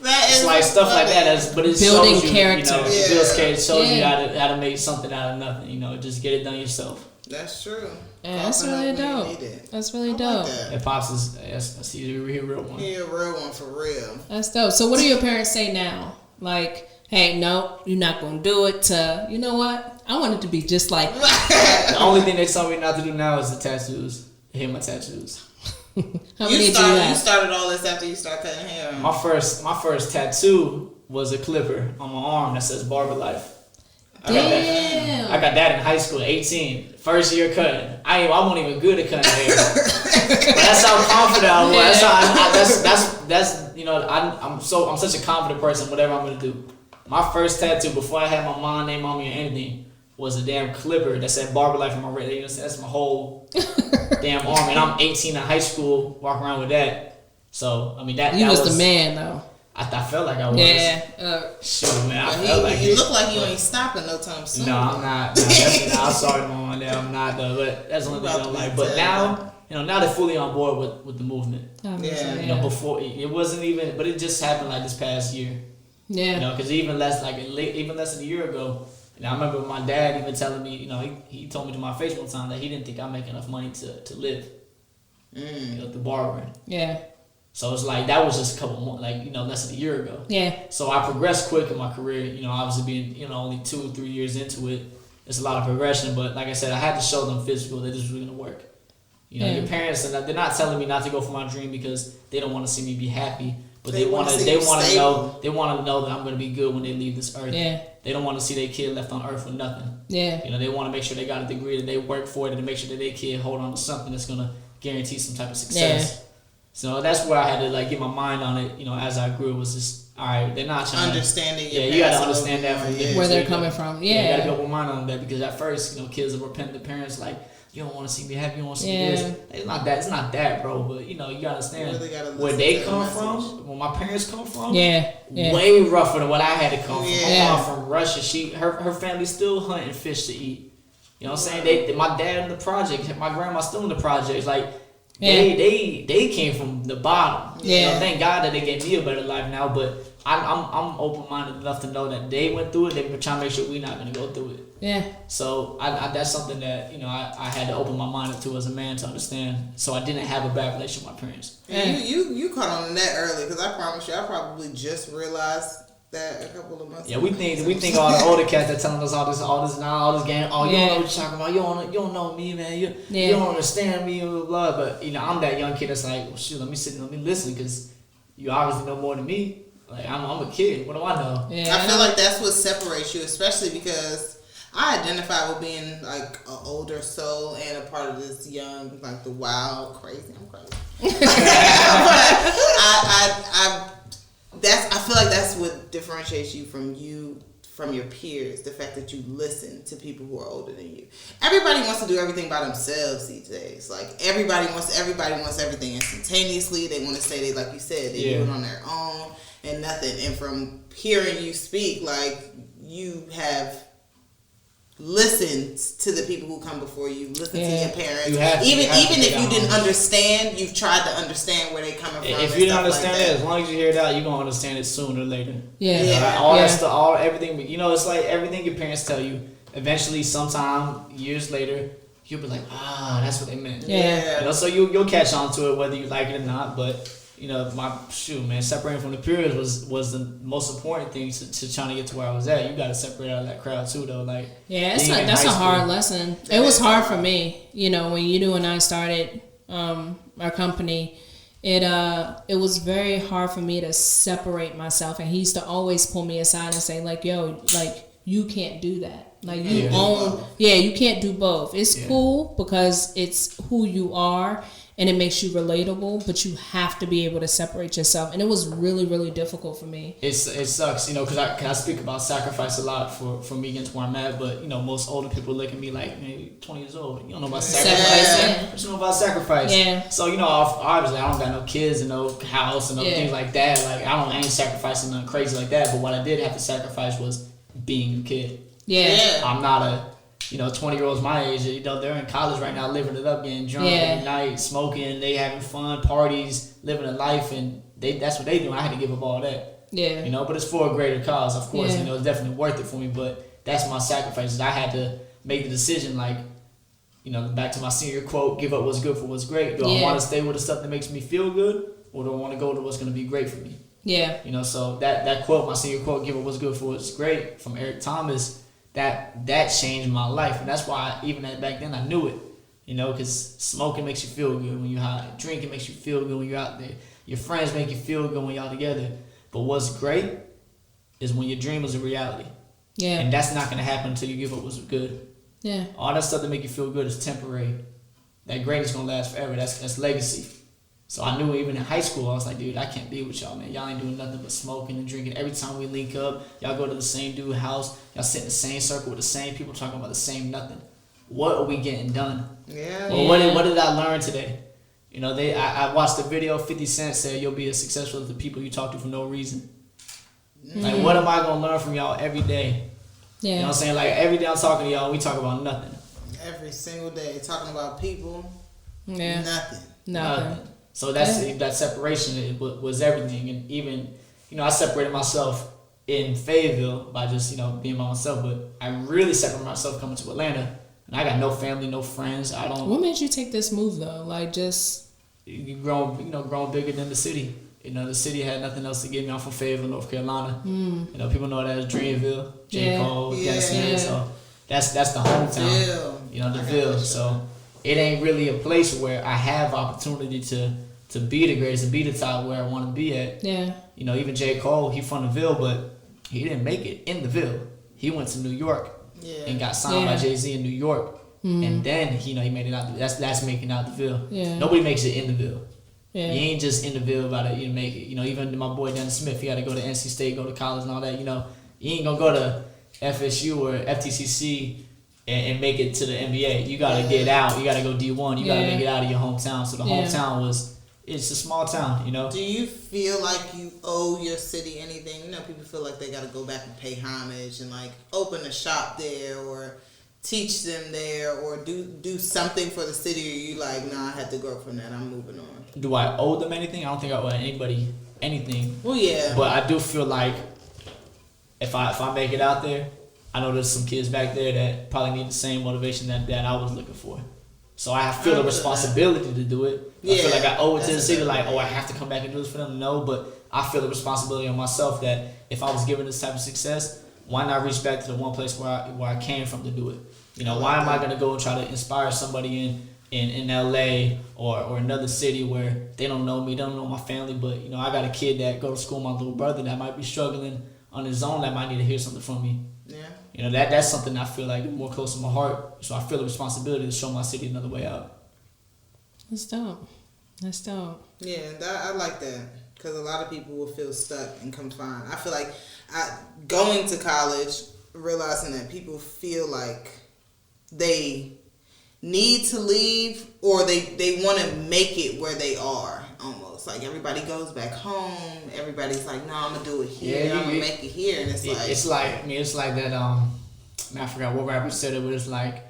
A: It's like stuff like that. But it
B: building
A: shows you,
B: character.
A: It builds character. It shows you how to make something out of nothing. Just get it done yourself.
C: That's true.
B: Yeah, that's really dope. That's really dope.
A: And Pops is he a real one.
C: He a real one for real.
B: That's dope. So what do your parents say now? Like, hey, no, you're not gonna do it. You know what? I want it to be just like.
A: The only thing they tell me not to do now is the tattoos. I hate my tattoos.
B: How many did you have?
C: You started all this after you started cutting hair.
A: My first tattoo was a clipper on my arm that says Barber Life.
B: Damn.
A: I got that in high school, 18, first year cutting. I wasn't even good at cutting hair, but that's how confident I was. I'm such a confident person. Whatever I'm gonna do, my first tattoo before I had my mom name on me or anything was a damn clipper that said Barber Life on my wrist. That's my whole damn arm, and I'm 18 in high school, walking around with that. So I mean that
B: was the man though.
A: I felt like I was.
B: Yeah.
A: Sure, man. I felt like
C: you look like you ain't stopping no time soon.
A: No, I'm not. Definitely not. I'm sorry, Mom. I'm not though. But that's the only thing I don't like. But now, now they're fully on board with the movement.
C: Yeah.
A: Before it wasn't even, but it just happened like this past year.
B: Yeah.
A: Because even less than a year ago. I remember my dad even telling me, he told me to my face one time that he didn't think I make enough money to live. The barbering.
B: Yeah.
A: So it's like that was just a couple more, less than a year ago.
B: Yeah.
A: So I progressed quick in my career. Obviously being only 2 or 3 years into it, it's a lot of progression. But like I said, I had to show them physical that this was gonna work. Your parents, they're not telling me not to go for my dream because they don't want to see me be happy, but they want to know that I'm gonna be good when they leave this earth. Yeah. They don't want to see their kid left on earth with nothing. Yeah. They want to make sure they got a degree, that they work for it, and to make sure that their kid hold on to something that's gonna guarantee some type of success. Yeah. So that's where I had to get my mind on it. As I grew, it was just all right. They're not trying
C: understanding.
A: You got to understand that from
B: where they're coming from. Yeah,
A: you got to be open minded on that because at first, kids will repent to parents like, you don't want to see me happy, you don't want to see me this. It's not that. It's not that, bro. But you got to understand where they come from, where my parents come from. Yeah. Way rougher than what I had to come from. My mom from Russia. Her family's still hunting fish to eat. You know what I'm saying? My dad in the project, my grandma still in the projects. They came from the bottom. Yeah. Thank God that they gave me a better life now, but I'm open minded enough to know that they went through it. They're trying to make sure we're not gonna go through it. Yeah. So I that's something that I had to open my mind up to as a man to understand. So I didn't have a bad relationship with my parents.
C: And you caught on that early because I promise you, I probably just realized that a couple of months.
A: Yeah, we think all the older cats that telling us all this game. Oh, you don't know what you're talking about. You don't know me, man. You don't understand me, blah, blah, blah. But I'm that young kid that's like, well, shoot, let me sit and let me listen, because you obviously know more than me. Like I'm a kid. What do I know?
C: Yeah, I feel like that's what separates you, especially because I identify with being like an older soul and a part of this young, like the wild, crazy. I'm crazy. But I feel like that's what differentiates you from your peers. The fact that you listen to people who are older than you. Everybody wants to do everything by themselves these days. Like everybody wants everything instantaneously. They want to say they, like you said, they do it on their own and nothing. And from hearing you speak, like you have listened to the people who come before you, listen to your parents. Even if you didn't understand, you've tried to understand where they coming from.
A: If you didn't understand it, as long as you hear it out, you're gonna understand it sooner or later.
C: That
A: stuff, everything. It's like everything your parents tell you. Eventually, sometime years later, you'll be like, that's what they meant. So you'll catch on to it whether you like it or not. But separating from the peers was the most important thing to trying to get to where I was at. You got to separate out of that crowd too, though. Like,
B: that's a hard lesson. It was hard for me. When you and I started our company, it was very hard for me to separate myself. And he used to always pull me aside and say, like, yo, like, you can't do that. Like, you you can't do both. It's cool because it's who you are. And it makes you relatable, but you have to be able to separate yourself. And it was really, really difficult for me.
A: It sucks, because I speak about sacrifice a lot for me against where I'm at. But, most older people look at me like, man, you're 20 years old. You don't know about sacrifice. What you know about sacrifice? Yeah. So, obviously I don't got no kids and no house and no things like that. Like, I ain't sacrificing nothing crazy like that. But what I did have to sacrifice was being a kid. Yeah. I'm not a... 20-year-olds my age, they're in college right now, living it up, getting drunk every night, smoking, they having fun, parties, living a life, and that's what they do. I had to give up all that. Yeah. But it's for a greater cause, of course. It's definitely worth it for me, but that's my sacrifices. I had to make the decision, like, back to my senior quote, give up what's good for what's great. Do I want to stay with the stuff that makes me feel good, or do I want to go to what's going to be great for me? Yeah. So that quote, my senior quote, give up what's good for what's great, from Eric Thomas, that changed my life. And that's why even back then I knew it, because smoking makes you feel good when you're high, drinking makes you feel good when you're out there, your friends make you feel good when y'all together. But what's great is when your dream is a reality. Yeah. And that's not going to happen until you give up what's good. Yeah. All that stuff that make you feel good is temporary. That greatness is going to last forever. That's legacy. So I knew even in high school, I was like, dude, I can't be with y'all, man. Y'all ain't doing nothing but smoking and drinking. Every time we link up, y'all go to the same dude's house. Y'all sit in the same circle with the same people talking about the same nothing. What are we getting done? Yeah. Well, what did I learn today? I watched the video. 50 Cent said, you'll be as successful as the people you talk to for no reason. Like, what am I going to learn from y'all every day? Yeah. You know what I'm saying? Like, every day I'm talking to y'all, we talk about nothing.
C: Every single day, talking about people,
A: nothing. So that separation was everything. And even, I separated myself in Fayetteville by just, being by myself. But I really separated myself coming to Atlanta. And I got no family, no friends.
B: What made you take this move, though? Like, just...
A: You grown bigger than the city. The city had nothing else to give me. I'm from Fayetteville, North Carolina. People know that as Dreamville, J. Cole, Destiny. So that's the hometown. The Ville. So it ain't really a place where I have opportunity to be the greatest, to be the top where I want to be at. Yeah. Even J. Cole, he from the Ville, but he didn't make it in the Ville. He went to New York and got signed by Jay-Z in New York. And then, he made it out. That's making out the Ville. Yeah. Nobody makes it in the Ville. Yeah. You ain't just in the Ville about it. You make it. Even my boy Dennis Smith, he got to go to NC State, go to college and all that. You ain't going to go to FSU or FTCC and make it to the NBA. You got to get out. You got to go D1. You got to make it out of your hometown. So the hometown it's a small town,
C: Do you feel like you owe your city anything? People feel like they got to go back and pay homage and like open a shop there or teach them there or do something for the city, or you like, nah, I had to grow from that, I'm moving on?
A: Do I owe them anything? I don't think I owe anybody anything.
C: Well, yeah.
A: But I do feel like if I make it out there, I know there's some kids back there that probably need the same motivation that I was looking for. So I feel the responsibility to do it. I feel like I owe it to the city, like, I have to come back and do this for them. No, but I feel the responsibility on myself that if I was given this type of success, why not reach back to the one place where I came from to do it? You know, why am I gonna go and try to inspire somebody in LA or another city where they don't know me, they don't know my family, but you know, I got a kid that go to school with my little brother that might be struggling on his own, that might need to hear something from me.
C: Yeah.
A: You know, that's something I feel like more close to my heart. So I feel the responsibility to show my city another way out.
B: That's dope. That's dope.
C: Yeah, I like that. Because a lot of people will feel stuck and confined. I feel like going to college, realizing that people feel like they need to leave or they want to make it where they are almost. Like everybody goes back home. Everybody's like, no, I'm going to do it here. I'm going to make it here. And it's
A: like that, I forgot what rapper said it, but it's like,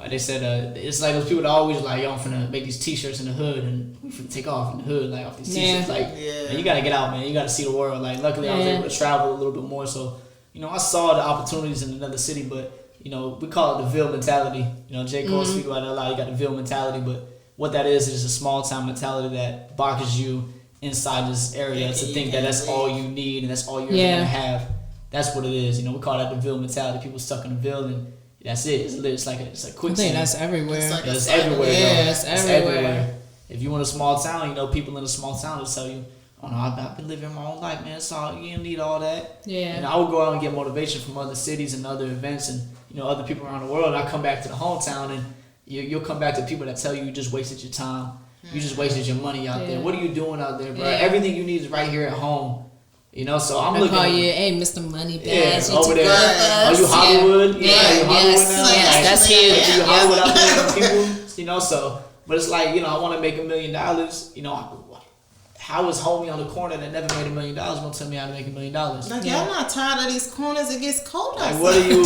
A: they said it's like those people that always like, yo, I'm finna make these t-shirts in the hood and we finna take off in the hood, like off these t-shirts. Like, man, you gotta get out, man. You gotta see the world. Like, luckily I was able to travel a little bit more, so you know, I saw the opportunities in another city, but you know, we call it the Ville mentality. You know, J. Cole speaks about it a lot. You got the Ville mentality, but what that is a small town mentality that boxes you inside this area to think that that's all you need and that's all you're gonna have. That's what it is. You know, we call that the Ville mentality. People stuck in the Ville and that's it. It's like a quicksand.
B: I think that's everywhere.
A: It's everywhere.
B: Yeah, it's everywhere.
A: If you in a small town, you know, people in a small town will tell you, oh no, I've been living my own life, man. So you don't need all that.
B: Yeah.
A: And I would go out and get motivation from other cities and other events and, you know, other people around the world. And I come back to the hometown and you'll come back to people that tell you just wasted your time. You just wasted your money out there. What are you doing out there, bro? Everything you need is right here at home. You know, so I'm looking.
B: Call you, hey, Mr. Moneybags.
A: Yeah, over there. Are you Hollywood?
B: Yeah, that's huge.
A: You Hollywood out there, people. You know, so, but it's like, you know, I want to make $1 million. You know, how is homie on the corner that never made $1 million gonna tell me how to make $1 million?
C: Like, y'all not tired of these corners. It gets cold outside.
A: Like, what are you?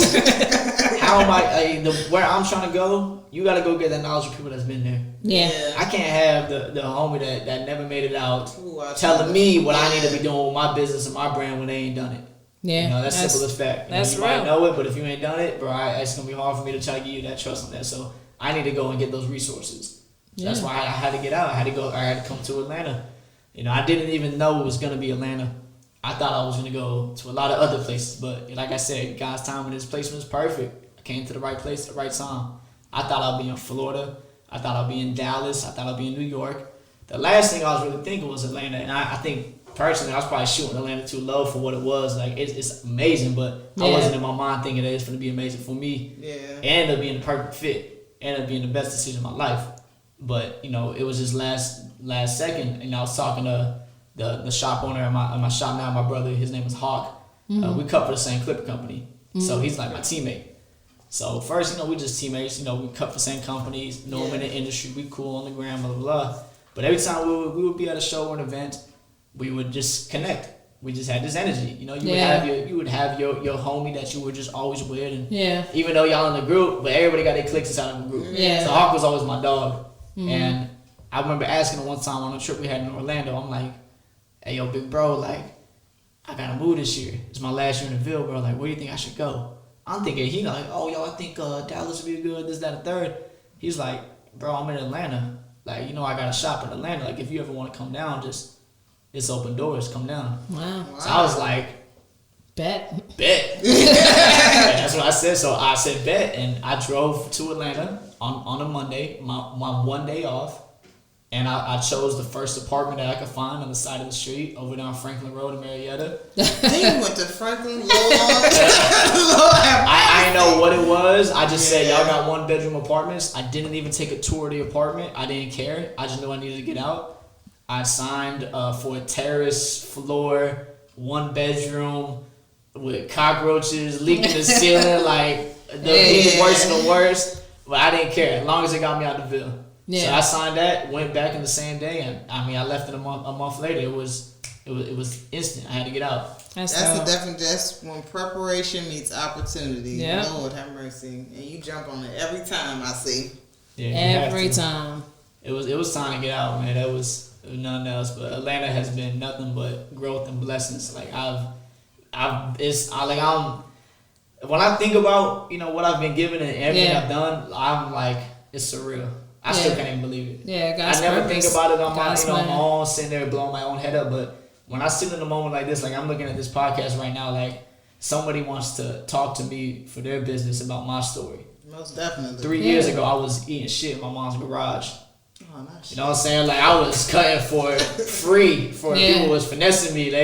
A: How am I? Where I'm trying to go, you got to go get that knowledge from people that's been there.
B: Yeah.
A: I can't have the homie that never made it out telling me what I need to be doing with my business and my brand when they ain't done it.
B: Yeah.
A: You know, that's simple as fact.
B: That's
A: you might know it, but if you ain't done it, bro, it's gonna be hard for me to try to give you that trust on that. So I need to go and get those resources. So that's why I had to get out. I had to come to Atlanta. You know, I didn't even know it was gonna be Atlanta. I thought I was gonna go to a lot of other places, but like I said, God's timing, this placement was perfect. I came to the right place at the right time. I thought I'd be in Florida. I thought I'd be in Dallas. I thought I'd be in New York. The last thing I was really thinking was Atlanta, and I think personally I was probably shooting Atlanta too low for what it was. Like it's amazing, but I wasn't in my mind thinking that it's gonna be amazing for me.
C: Yeah.
A: And ended up being the perfect fit. Ended up being the best decision of my life. But you know, it was just last second, and I was talking to the shop owner at my shop now. My brother, his name is Hawk. We cut for the same clip company, so he's like my teammate. So first, you know, we just teammates. You know, we cut for the same companies. Know him in the industry. We cool on the ground, blah blah blah. But every time we would be at a show or an event, we would just connect. We just had this energy. You know, you would have your homie that you were just always with, and even though y'all in the group, but everybody got their cliques inside of the group.
B: Yeah.
A: So Hawk was always my dog. And I remember asking him one time on a trip we had in Orlando, I'm like, hey, yo, big bro, like, I gotta move this year. It's my last year in the Ville, bro. Like, where do you think I should go? I'm thinking, he like, oh, yo, I think Dallas would be good, this, that, and third. He's like, bro, I'm in Atlanta. Like, you know, I got a shop in Atlanta. Like, if you ever want to come down, just, it's open doors, come down.
B: Wow.
A: So I was like,
B: Bet.
A: That's what I said. So I said bet, and I drove to Atlanta on a Monday, my one day off, and I chose the first apartment that I could find on the side of the street over down Franklin Road in Marietta.
C: Then you went to Franklin Road.
A: I didn't know what it was. I just said y'all got 1-bedroom apartments. I didn't even take a tour of the apartment. I didn't care. I just knew I needed to get out. I signed for a terrace floor, 1-bedroom. With cockroaches leaking the ceiling, like the worst and the worst. But I didn't care as long as it got me out of the Ville. Yeah. So I signed that, went back in the same day, and I mean I left it a month later. It was instant. I had to get out.
C: That's when preparation meets opportunity. Yeah. Lord have mercy, and you jump on it every time I see.
B: Yeah, every time.
A: It was time to get out, man. It was nothing else. But Atlanta has been nothing but growth and blessings. Like when I think about, you know, what I've been given and everything I've done, I'm like, it's surreal. I still can't even believe it.
B: Yeah, God's
A: I never
B: purpose.
A: think about it on my own, sitting there blowing my own head up. But when I sit in a moment like this, like I'm looking at this podcast right now, like somebody wants to talk to me for their business about my story.
C: Most definitely.
A: 3 years ago, I was eating shit in my mom's garage.
C: Oh, nice.
A: You know what I'm saying? Like I was cutting for free for people was finessing me.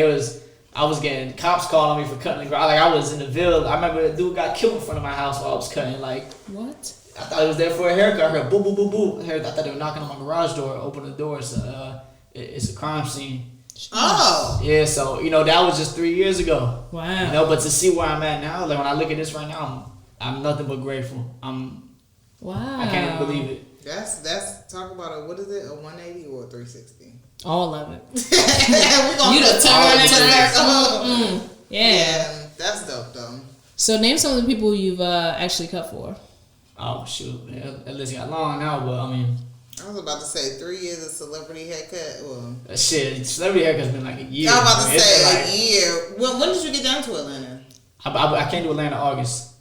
A: I was getting cops calling me for cutting the garage. Like I was in the Ville. I remember a dude got killed in front of my house while I was cutting. Like
B: what?
A: I thought he was there for a haircut. I heard boo boo boo boo. I thought they were knocking on my garage door. Open the door. It's a crime scene.
C: Oh.
A: Yeah, so that was just 3 years ago.
B: Wow.
A: But to see where I'm at now, like when I look at this right now, I'm nothing but grateful.
B: Wow.
A: I can't even believe it.
C: That's talk about what is it, a 180 or a 360?
B: All of it.
C: We're gonna
B: You done turned it to
C: Yeah, that's dope though.
B: So name some of the people you've actually cut for.
A: Oh shoot, man. That list got long now, but I mean.
C: I was about to say 3 years of celebrity haircut. Well,
A: shit, celebrity haircut's been like a year.
C: I was about to say a year. When did you get down to Atlanta?
A: I came to Atlanta August.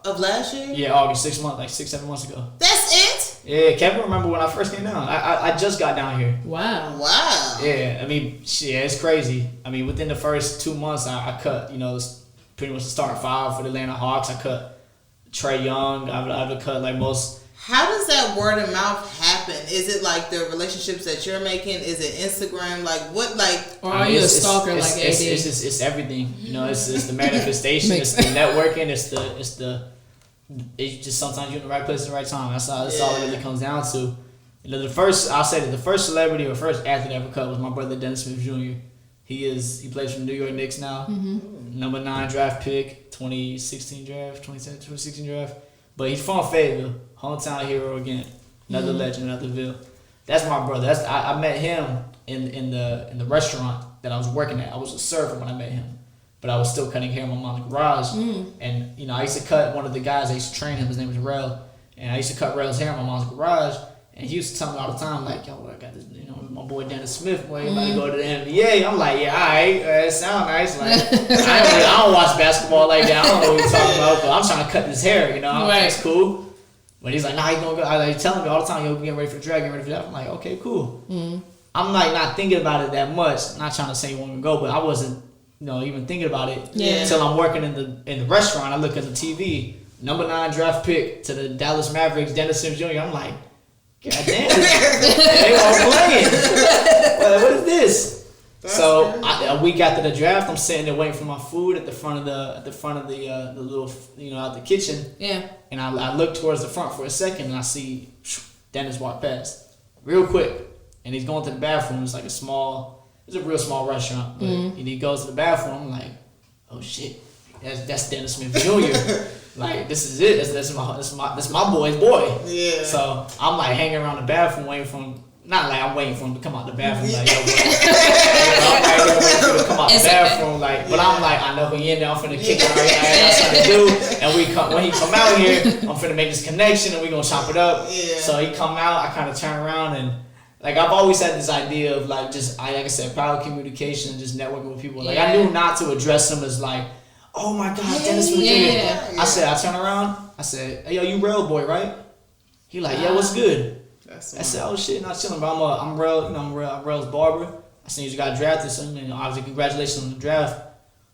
C: Of last year?
A: Yeah, August, 6-7 months ago.
C: That's it?
A: Yeah, Kevin remember when I first came down. I just got down here.
B: Wow.
A: Yeah, I mean, shit, it's crazy. I mean, within the first 2 months, I cut, pretty much the starting five for the Atlanta Hawks. I cut Trae Young. I've cut like most.
C: How does that word of mouth happen? Is it like the relationships that you're making? Is it Instagram? Like what? Like,
B: or are you a stalker like AD?
A: It's everything. It's the manifestation. It's the networking. It's just sometimes you're in the right place at the right time. That's all it really comes down to. The first celebrity or first athlete I ever cut was my brother Dennis Smith Jr. He plays for the New York Knicks now. Mm-hmm. Number 9 draft pick, 2016 draft. But he's from Fayetteville, hometown hero again. Another legend, another Ville. That's my brother. I met him in the restaurant that I was working at. I was a server when I met him, but I was still cutting hair in my mom's garage. And I used to cut one of the guys. I used to train him. His name was Rel, and I used to cut Rel's hair in my mom's garage. And he used to tell me all the time, like, yo, I got this, my boy Dennis Smith, boy, about to go to the NBA. I'm like, yeah, all right, it sounds nice. Like, I don't watch basketball like that. I don't know what you're talking about, but I'm trying to cut his hair, Right. That's cool. But he's like, nah, he's gonna go. He's telling me all the time, yo, get ready for the draft, get ready for that. I'm like, okay, cool. I'm like not thinking about it that much. I'm not trying to say you want to go, but I wasn't, even thinking about it until I'm working in the restaurant. I look at the TV, number 9 draft pick to the Dallas Mavericks, Dennis Smith Jr. I'm like, God damn, they all playing. What is this? So a week after the draft, I'm sitting there waiting for my food at the front of the little out the kitchen.
B: Yeah. And
A: I look towards the front for a second and I see Dennis walk past real quick, and he's going to the bathroom. It's like it's a real small restaurant, but he goes to the bathroom. I'm like, oh shit, that's Dennis Smith Jr. Like this is it. That's my boy's boy. Yeah. So I'm like hanging around the bathroom waiting for him. Not like I'm waiting for him to come out the bathroom. Like, yo, I'm right there waiting for him to come out the bathroom. Like, but I'm like, I know he in there. I'm finna kick it right now. That's what I do. And when he come out here, I'm finna make this connection and we gonna chop it up. Yeah. So he come out. I kind of turn around and like I've always had this idea of like just like I said, private communication and just networking with people. Like I knew not to address them as like, oh my God, Dennis Smith Jr. I turn around. I said, hey yo, you Rel boy, right? He like, yeah, what's good? I said, oh shit, not chilling, bro. I'm Rel, I'm Rel's barber. I seen you got drafted, so obviously congratulations on the draft.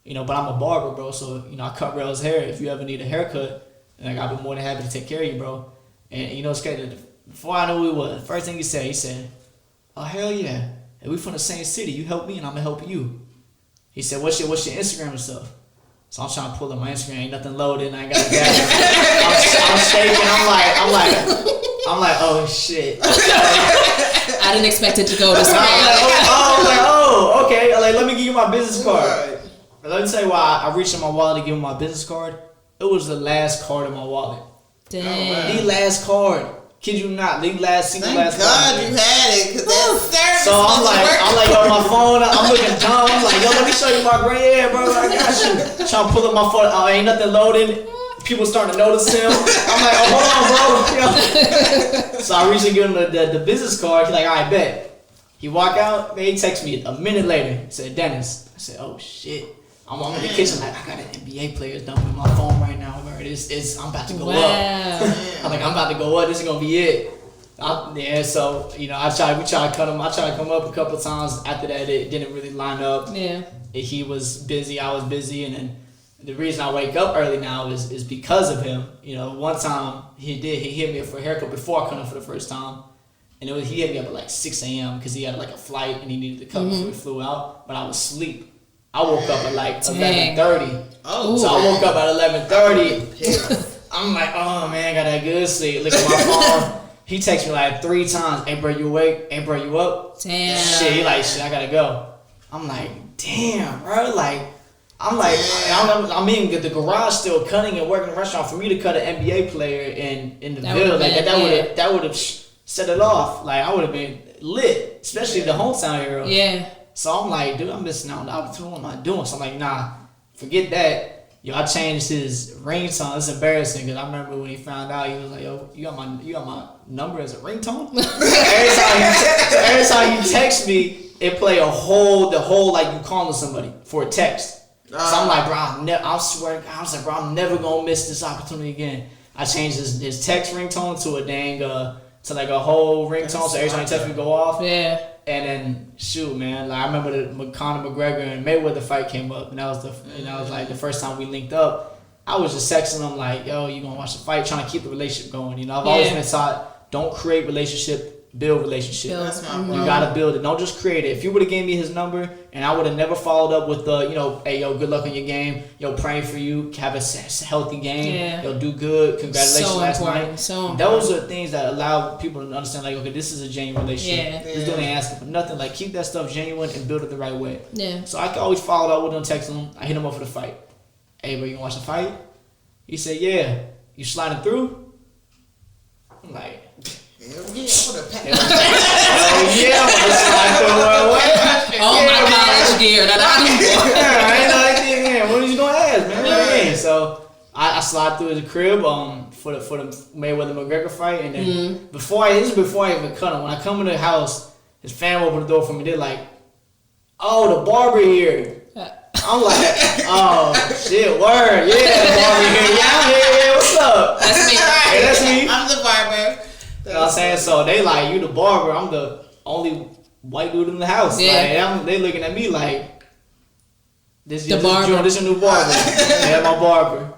A: But I'm a barber, bro. So I cut Rel's hair. If you ever need a haircut, I'll be more than happy to take care of you, bro. And it's crazy. Before I knew who he was, the first thing he said, oh hell yeah, hey, we from the same city. You help me, and I'm gonna help you. He said, what's your Instagram and stuff? So I'm trying to pull up my Instagram. Ain't nothing loaded. I ain't got a gather. I'm shaking. I'm like, oh shit.
B: I didn't expect it to go this way.
A: Okay. Like, let me give you my business card. Let me tell you why I reached in my wallet to give him my business card. It was the last card in my wallet.
B: Damn.
A: The last card. Kid you not. The last
C: Thank
A: card.
C: God you had it, cause that service.
A: So I'm like, yo, my phone. I'm looking dumb. I'm like, yo, let me show you my gray hair, bro. I got you. Trying to pull up my phone. Oh, ain't nothing loaded. People starting to notice him. I'm like, oh, hold on, bro. So I reached to give him the business card. He's like, all right, bet. He walk out. He texts me a minute later. He said, Dennis. I said, oh shit. I'm in the kitchen like, I got an NBA player dumping my phone right now. I'm about to go up. I'm like, I'm about to go up. This is gonna be it. So we tried to cut him. I tried to come up a couple of times. After that, it didn't really line up.
B: Yeah.
A: He was busy. I was busy, and then the reason I wake up early now is because of him. One time he hit me up for a haircut before I cut him for the first time, and he hit me up at like 6 a.m. because he had like a flight and he needed to cut before he flew out. But I was asleep. I woke up at like 11:30.
C: Oh,
A: so I woke up at 11:30. I'm like, oh man, I got that good sleep. Look at my phone. He texted me like 3 times. Hey bro, you awake? Hey bro, you up?
B: Damn.
A: Shit, he like, shit, I gotta go. I'm like, damn, bro. Like, I mean, the garage still cutting and working the restaurant. For me to cut an NBA player in the Ville, like that would have set it off. Like I would have been lit, especially the hometown hero.
B: Yeah.
A: So I'm like, dude, I'm missing out on the opportunity. What am I doing? So I'm like, nah, forget that. Yo, I changed his ringtone. It's embarrassing because I remember when he found out, he was like, yo, you got my number as a ringtone? every time you text me, it play the whole like you calling somebody for a text. So I'm like, bro, I swear, I was like, bro, I'm never gonna miss this opportunity again. I changed his text ringtone to a dang to like a whole ringtone, so every time you text me go off.
B: Yeah.
A: And then shoot, man, like I remember the Conor McGregor and Mayweather fight came up, and that was like the first time we linked up. I was just texting him like, yo, you gonna watch the fight, trying to keep the relationship going. I've always been taught, don't create relationship, build relationship.
C: That's my
A: You gotta build it. Don't just create it. If you would have gave me his number and I would have never followed up with hey yo, good luck on your game. Yo, praying for you. Have a healthy game.
B: Yeah.
A: Yo, do good. Congratulations
B: So
A: last
B: important.
A: night.
B: So important.
A: Those are things that allow people to understand like, okay, this is a genuine relationship.
B: Yeah.
A: This dude ain't asking for nothing. Like keep that stuff genuine and build it the right way.
B: Yeah.
A: So I can always follow up with him, text him. I hit him up for the fight. Hey, bro, you gonna watch the fight? He said, yeah. You sliding through? I'm like,
C: hell yeah, I would have packed.
A: oh yeah, I'm gonna slide through.
B: Oh my college gear that
A: I ain't know anything. What are you gonna ask, man? Yeah. So I slide through his crib for the Mayweather McGregor fight, and then before I even cut him, when I come into the house, his family opened the door for me. They're like, "Oh, the barber here." I'm like, "Oh shit, word, yeah, the barber here, yeah, I'm here, yeah, what's up?"
B: That's me.
A: Hey, that's me.
C: I'm the barber.
A: You know what I'm saying? So they like, you the barber. I'm the only white dude in the house.
B: Yeah.
A: Like, they looking at me like, this your new barber. Yeah, my barber.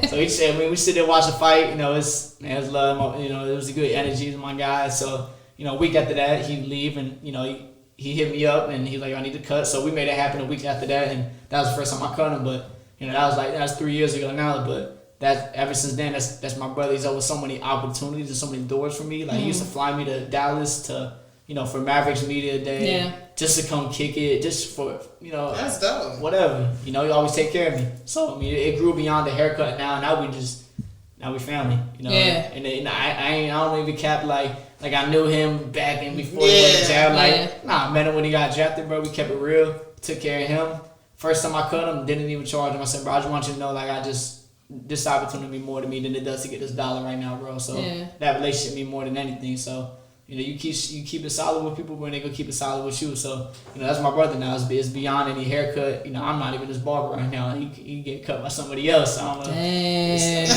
A: So he said, when we sit there watch the fight, it's love. It was a good energy to my guy. So, a week after that, he'd leave and, he hit me up and he's like, I need to cut. So we made it happen a week after that. And that was the first time I cut him. But, that was 3 years ago now. But that ever since then, that's my brother. He's opened so many opportunities and so many doors for me. Like he used to fly me to Dallas to, for Mavericks Media Day, just to come kick it, just for
C: that's dope.
A: Whatever. You always take care of me. So it grew beyond the haircut. Now we family. And I don't even cap like I knew him back in before he went to jail. I met him when he got drafted, bro. We kept it real. Took care of him. First time I cut him, didn't even charge him. I said, bro, I just want you to know, this opportunity mean more to me than it does to get this dollar right now, bro. So that relationship mean more than anything. So you keep it solid with people when they gonna keep it solid with you. So that's my brother now. It's beyond any haircut. I'm not even his barber right now. He get cut by somebody else. I don't know.
B: Dang.
A: I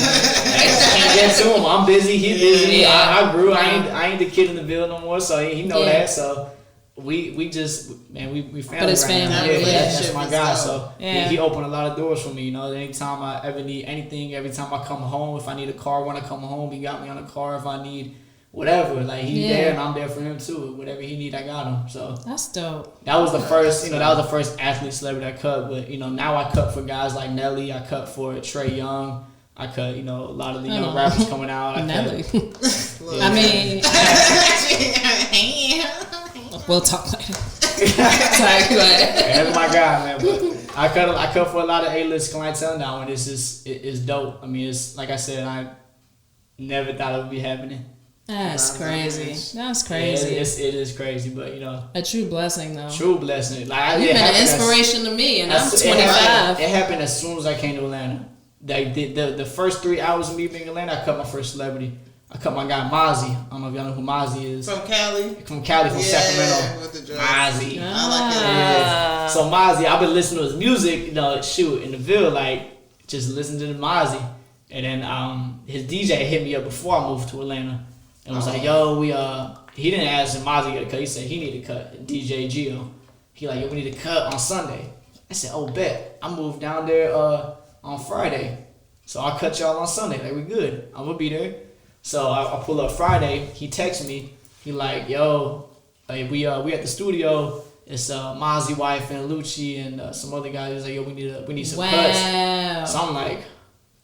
A: can't get to him. I'm busy. He busy. I grew. I ain't the kid in the Ville no more. So he know that. So. We just family
B: but it's
A: right
B: family.
A: now. Yeah, that's my guy. So he opened a lot of doors for me. Anytime I ever need anything, every time I come home, if I need a car when I come home, he got me on a car. If I need whatever, he's there and I'm there for him too. Whatever he need, I got him. So
B: that's dope.
A: That was the first, that was the first athlete celebrity I cut. But now I cut for guys like Nelly. I cut for Trey Young. I cut, a lot of the young rappers coming out.
B: Nelly. I mean. We'll talk later.
A: That's my guy, man. But I cut for a lot of A-list clientele now, and it's dope. I mean, it's like I said, I never thought it would be happening.
B: That's crazy. That's crazy.
A: Yeah, it is crazy, but
B: a true blessing though.
A: True blessing. You've
B: been an inspiration to me, and I'm 25.
A: It happened as soon as I came to Atlanta. The first 3 hours of me being in Atlanta, I cut my first celebrity. I cut my guy Mozzie. I don't know if y'all know who Mozzie is.
C: From Cali,
A: from Sacramento.
C: With the
A: Mozzie.
C: I like it.
A: Yeah. So Mozzie, I've been listening to his music, in the Ville, just listening to the Mozzie. And then his DJ hit me up before I moved to Atlanta. and was like, yo, he didn't ask Mozzie to get a cut. He said he needed to cut DJ Gio. He like, yo, we need to cut on Sunday. I said, oh, bet. I moved down there on Friday. So I'll cut y'all on Sunday. Like, we good. I'm going to be there. So I pull up Friday. He texts me. He like, yo, like, we at the studio. It's Mozzie wife and Lucci and some other guys. He's like, yo, we need some cuts. So I'm like,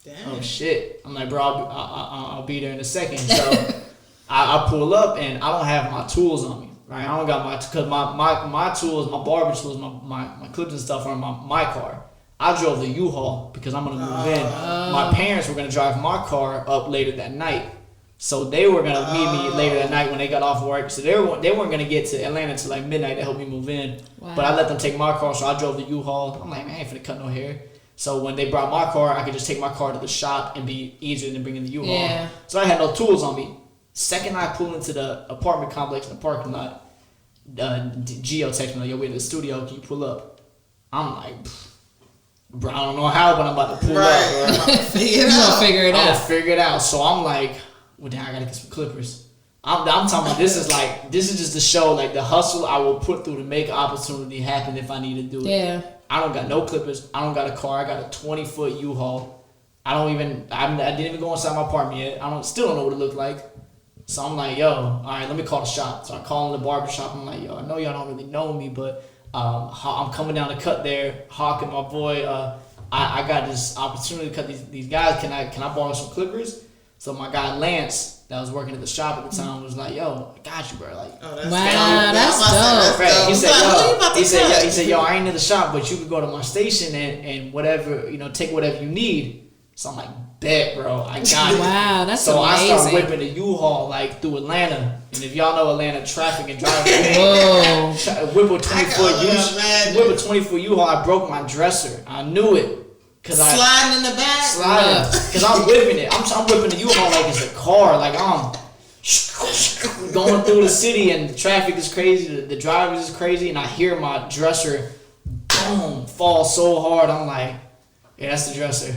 A: damn. Oh, shit. I'm like, bro, I'll be there in a second. So I pull up, and I don't have my tools on me. Right, I don't got because my tools, my barber tools, my clips and stuff are in my car. I drove the U-Haul because I'm gonna move in. My parents were gonna drive my car up later that night, so they were gonna meet me later that night when they got off work. So they weren't gonna get to Atlanta till like midnight to help me move in. Wow. But I let them take my car, so I drove the U-Haul. I'm like, man, I ain't finna cut no hair. So when they brought my car, I could just take my car to the shop and be easier than bringing the U-Haul. Yeah. So I had no tools on me. Second I pull into the apartment complex in the parking lot, Gio texted me like, yo, we're in the studio, can you pull up? I'm like, bro, I don't know how, but I'm about to pull up.
B: You're gonna figure it out.
A: I'm gonna figure it out. So I'm like, well, then I gotta get some clippers. I'm talking about this is just the show, like the hustle I will put through to make opportunity happen if I need to do it. Yeah. I don't got no clippers. I don't got a car. I got a 20-foot U-Haul. I didn't even go inside my apartment yet. Still don't know what it looked like. So I'm like, yo, all right, let me call the shop. So I call in the barbershop. I'm like, yo, I know y'all don't really know me, but I'm coming down to cut there. Hawk and my boy, I got this opportunity to cut these guys. Can I borrow some clippers? So my guy Lance, that was working at the shop at the time, was like, yo, I got you, bro. Like,
B: that's dope.
A: Right. He said, yo, I ain't in the shop, but you could go to my station and whatever, take whatever you need. So I'm like, bet, bro, I got it.
B: Wow, that's
A: so
B: amazing.
A: I started whipping the U-Haul like through Atlanta, and if y'all know Atlanta traffic and driving, whip a 20-foot U-Haul. I broke my dresser. I knew it.
C: Sliding in the back.
A: Because I'm whipping it. I'm whipping the U-Haul like it's a car. Like I'm going through the city and the traffic is crazy. The drivers is crazy, and I hear my dresser boom fall so hard. I'm like, yeah, that's the dresser.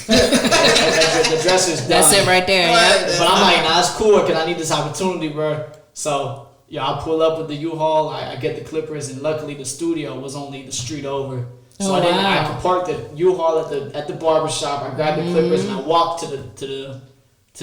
A: The dresser's done.
B: That's it right there. Yeah.
A: But I'm like, nah, it's cool because I need this opportunity, bro. So I pull up with the U-Haul. I get the clippers, and luckily the studio was only the street over. So I could park the U-Haul at the barbershop. I grabbed the clippers and I walked to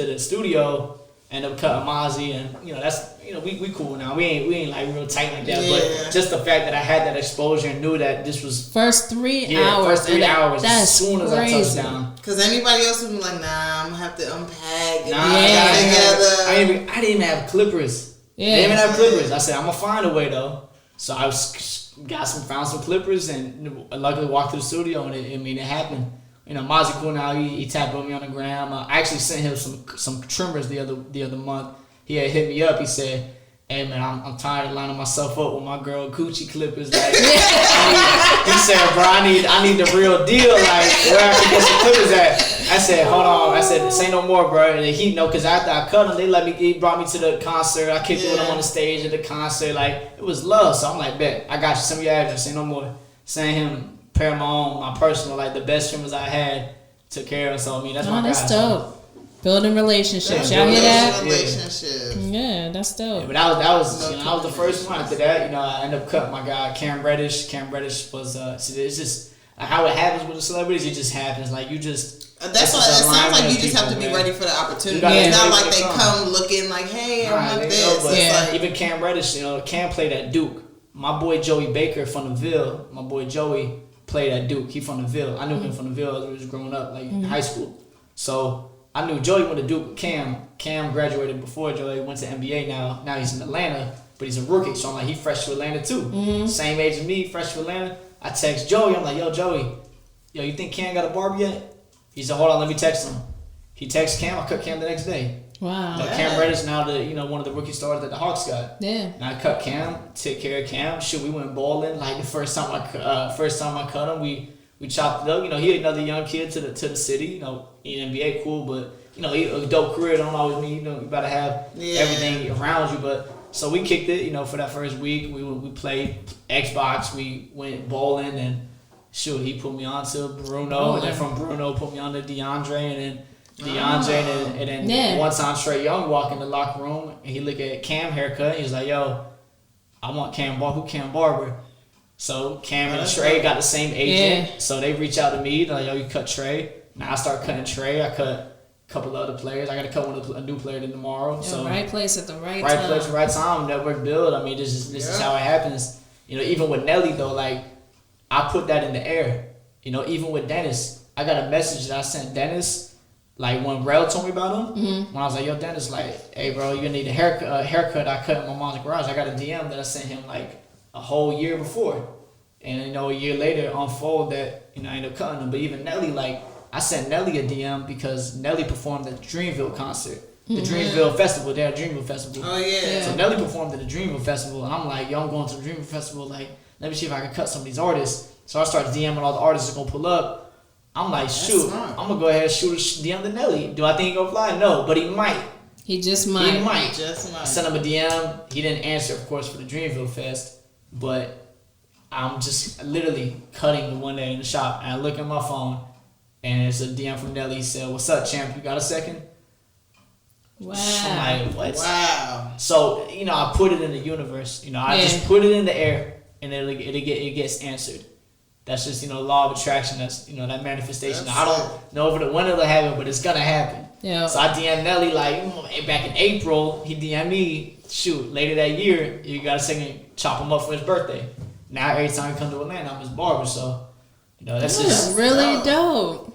A: the studio. End up cutting Mozzie, and that's we cool now. We ain't like real tight like that. Yeah. But just the fact that I had that exposure and knew that this was
B: first 3 hours.
A: First 3 hours. That's as soon as I touched down.
C: Because anybody else would be like, nah, I'm gonna have to unpack.
A: I didn't even have clippers. Yeah. I didn't even have clippers. I said I'm gonna find a way though. So I found some clippers and luckily walked to the studio and it happened. Mozzie cool now. He tapped on me on the gram. I actually sent him some trimmers the other month. He had hit me up. He said, "Hey man, I'm tired of lining myself up with my girl Gucci clippers. Like, he said, bro, I need the real deal. Like, where I can get some clippers at." I said, "Hold on." I said, "Say no more, bro." And he because after I cut him, he brought me to the concert. I kicked it with him on the stage at the concert. Like, it was love. So I'm like, bet, I got you. Send me your address. Say no more. Send him. Pair of my own, my personal, like the best trimmers I had, took care of. So that's my guy.
B: That's dope. Building relationships. Y'all hear that? Yeah, that's dope.
A: Yeah, but that was the first one. After that, I ended up cutting my guy Cam Reddish. Cam Reddish was it's just how it happens with the celebrities. It just happens. Like you just.
C: That's why it sounds like you just have to be ready for the opportunity. It's not like they come looking like, hey, I want this.
A: Like, even Cam Reddish, Cam played at Duke. My boy Joey Baker from the Ville. My boy Joey played at Duke. He from the Ville. I knew him from the Ville as I was growing up, like in high school. So I knew Joey went to Duke with Cam. Cam graduated before Joey went to NBA now. Now he's in Atlanta, but he's a rookie. So I'm like, he fresh to Atlanta too. Same age as me, fresh to Atlanta. I text Joey. I'm like, yo, Joey, you think Cam got a barber yet? He said, hold on, let me text him. He texts Cam. I cut Cam the next day.
B: Wow.
A: But Cam Reddish now one of the rookie stars that the Hawks got.
B: Yeah.
A: And I cut Cam, take care of Cam. We went bowling. Like the first time I cut him, we chopped it up. He another young kid to the city. In NBA, cool, but he a dope career don't always mean you gotta have everything around you. But so we kicked it. For that first week, we played Xbox. We went bowling and he put me on to Bruno, and then from Bruno put me on to DeAndre, and then. DeAndre, and then one time Trey Young walk in the locker room and he look at Cam haircut. He's like, "Yo, I want Cam Barber. Who Cam Barber?" So Cam and Trey got the same agent, so they reach out to me. They're like, "Yo, you cut Trey." Now I start cutting Trey. I cut a couple of other players. I got to cut a new player tomorrow. So
B: right place at the right time.
A: Right place, right time. Network build. I mean, this is how it happens. You know, even with Nelly though, like I put that in the air. You know, even with Dennis, I got a message that I sent Dennis. Like when Rel told me about him, when I was like, "Yo, Dennis, like, hey, bro, you need a haircut I cut in my mom's garage." I got a DM that I sent him like a whole year before, and you know, a year later, unfold that I ended up cutting him. But even Nelly, like, I sent Nelly a DM because Nelly performed at the Dreamville concert, the Dreamville Festival. They had a Dreamville Festival.
C: Oh yeah.
A: So Nelly performed at the Dreamville Festival, and I'm like, "Yo, I'm going to the Dreamville Festival. Like, let me see if I can cut some of these artists." So I started DMing all the artists that's gonna pull up. I'm like, shoot, I'm gonna go ahead and shoot a DM to Nelly. Do I think he gonna fly? No, but he might.
B: He just might.
C: He
A: might.
C: I
A: sent him a DM. He didn't answer, of course, for the Dreamville Fest. But I'm just literally cutting one day in the shop, and I look at my phone, and it's a DM from Nelly. He said, "What's up, champ? You got a second?"
B: Wow.
A: I'm like, what?
C: Wow.
A: So I put it in the universe. I just put it in the air, and it gets answered. That's just, law of attraction. That's, that manifestation. I don't know when it'll happen, but it's going to happen.
B: Yeah.
A: So I DM'd Nelly, like, back in April, he DM'd me, later that year, you got to sing chop him up for his birthday. Now, every time he comes to Atlanta, I'm his barber. So, that's just
B: really dope.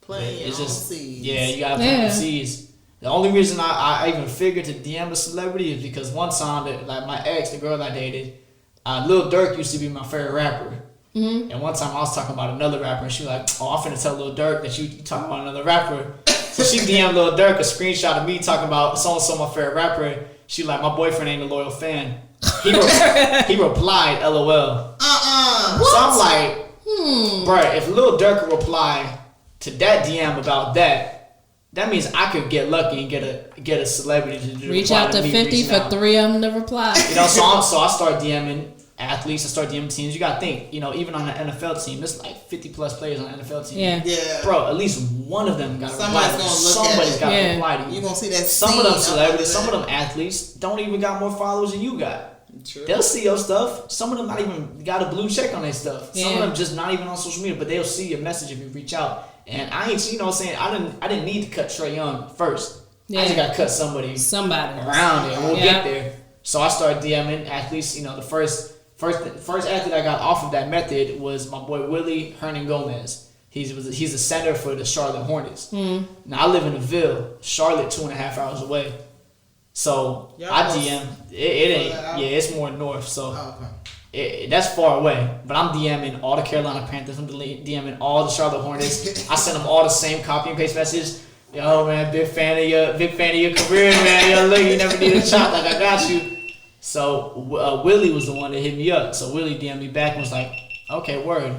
C: Playing
A: it's just,
C: seeds.
A: Yeah, you got to plant the seeds. The only reason I even figured to DM a celebrity is because one time, that, like, my ex, the girl I dated, Lil Durk used to be my favorite rapper. Mm-hmm. And one time I was talking about another rapper, and she was like, "Oh, I'm finna tell Lil Durk that you talking about another rapper." So she DM'd Lil Durk a screenshot of me talking about so-and-so my favorite rapper. She like, "My boyfriend ain't a loyal fan." He replied, "LOL." So I'm like, bruh, if Lil Durk reply to that DM about that means I could get lucky and get a celebrity to
B: reach out to 50 for 3 of them to reply.
A: So I start DMing athletes, I start DMing teams. You gotta think, even on the NFL team, there's like 50 plus players on the NFL team.
C: Yeah.
A: Bro, at least one of them got to reply. Somebody's got to reply to you.
C: You're gonna see that.
A: Some of them celebrities, some of them athletes don't even got more followers than you got. True. They'll see your stuff. Some of them not even got a blue check on their stuff. Some of them just not even on social media, but they'll see your message if you reach out. And I ain't, I didn't need to cut Trey Young first. I just got to cut somebody around there. We'll get there. So I started DMing athletes. The first athlete I got off of that method was my boy Willie Hernan Gomez. He's a center for the Charlotte Hornets. Now I live in the Ville, Charlotte 2.5 hours away. So I DM it ain't it's more north. So that's far away. But I'm DMing all the Carolina Panthers. I'm DMing all the Charlotte Hornets. I send them all the same copy and paste message. "Yo, man, big fan of your career, man. Yo, look, you never need a chop, like I got you." So Willie was the one that hit me up. So Willie DM'd me back and was like, "Okay, word."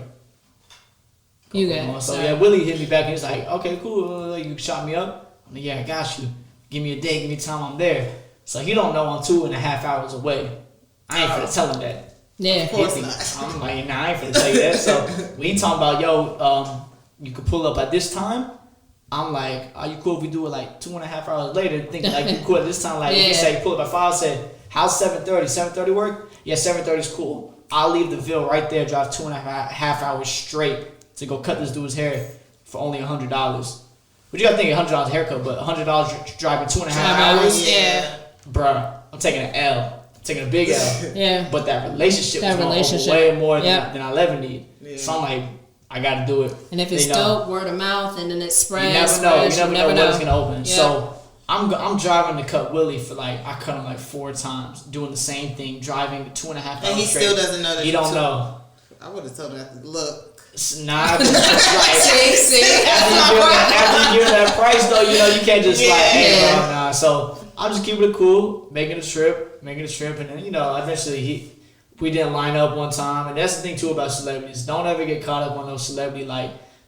B: You got it.
A: So Willie hit me back and he's like, "Okay, cool. You shot me up." I'm like, "Yeah, I got you. Give me a day, give me time, I'm there." So he don't know I'm 2.5 hours away. I ain't finna tell him that.
B: Yeah.
C: Of course not.
A: I'm like, nah, I ain't finna tell you that. So when he talking about, "Yo, you could pull up at this time," I'm like, "Are you cool if we do it like 2.5 hours later?" Thinking like you cool at this time. Like if you say pull up at 5, I said, "How's 7:30? 7:30 work?" "Yeah, 7:30 is cool. I'll leave the Ville right there, drive 2.5 hours straight to go cut this dude's hair for only $100. But you gotta think $100 haircut, but $100 driving 2.5 hours.
C: Yeah.
A: Bruh, I'm taking an L. I'm taking a big L.
B: Yeah.
A: But that relationship was way more than I'll ever need. Yeah. So I'm like, I gotta do it.
B: And if it's dope, word of mouth, and then it spreads.
A: You never know when it's gonna open. Yep. So I'm driving to cut Willie for I cut him 4 times, doing the same thing, driving 2.5 hours.
C: And he
A: straight.
C: still doesn't know that.
A: He don't know.
C: I would have told him that. Look.
A: Nah, after you give that price though, you can't just hey, bro, nah. So I'm just keeping it cool, making a trip, and then eventually we didn't line up one time, and that's the thing too about celebrities. Don't ever get caught up on those celebrity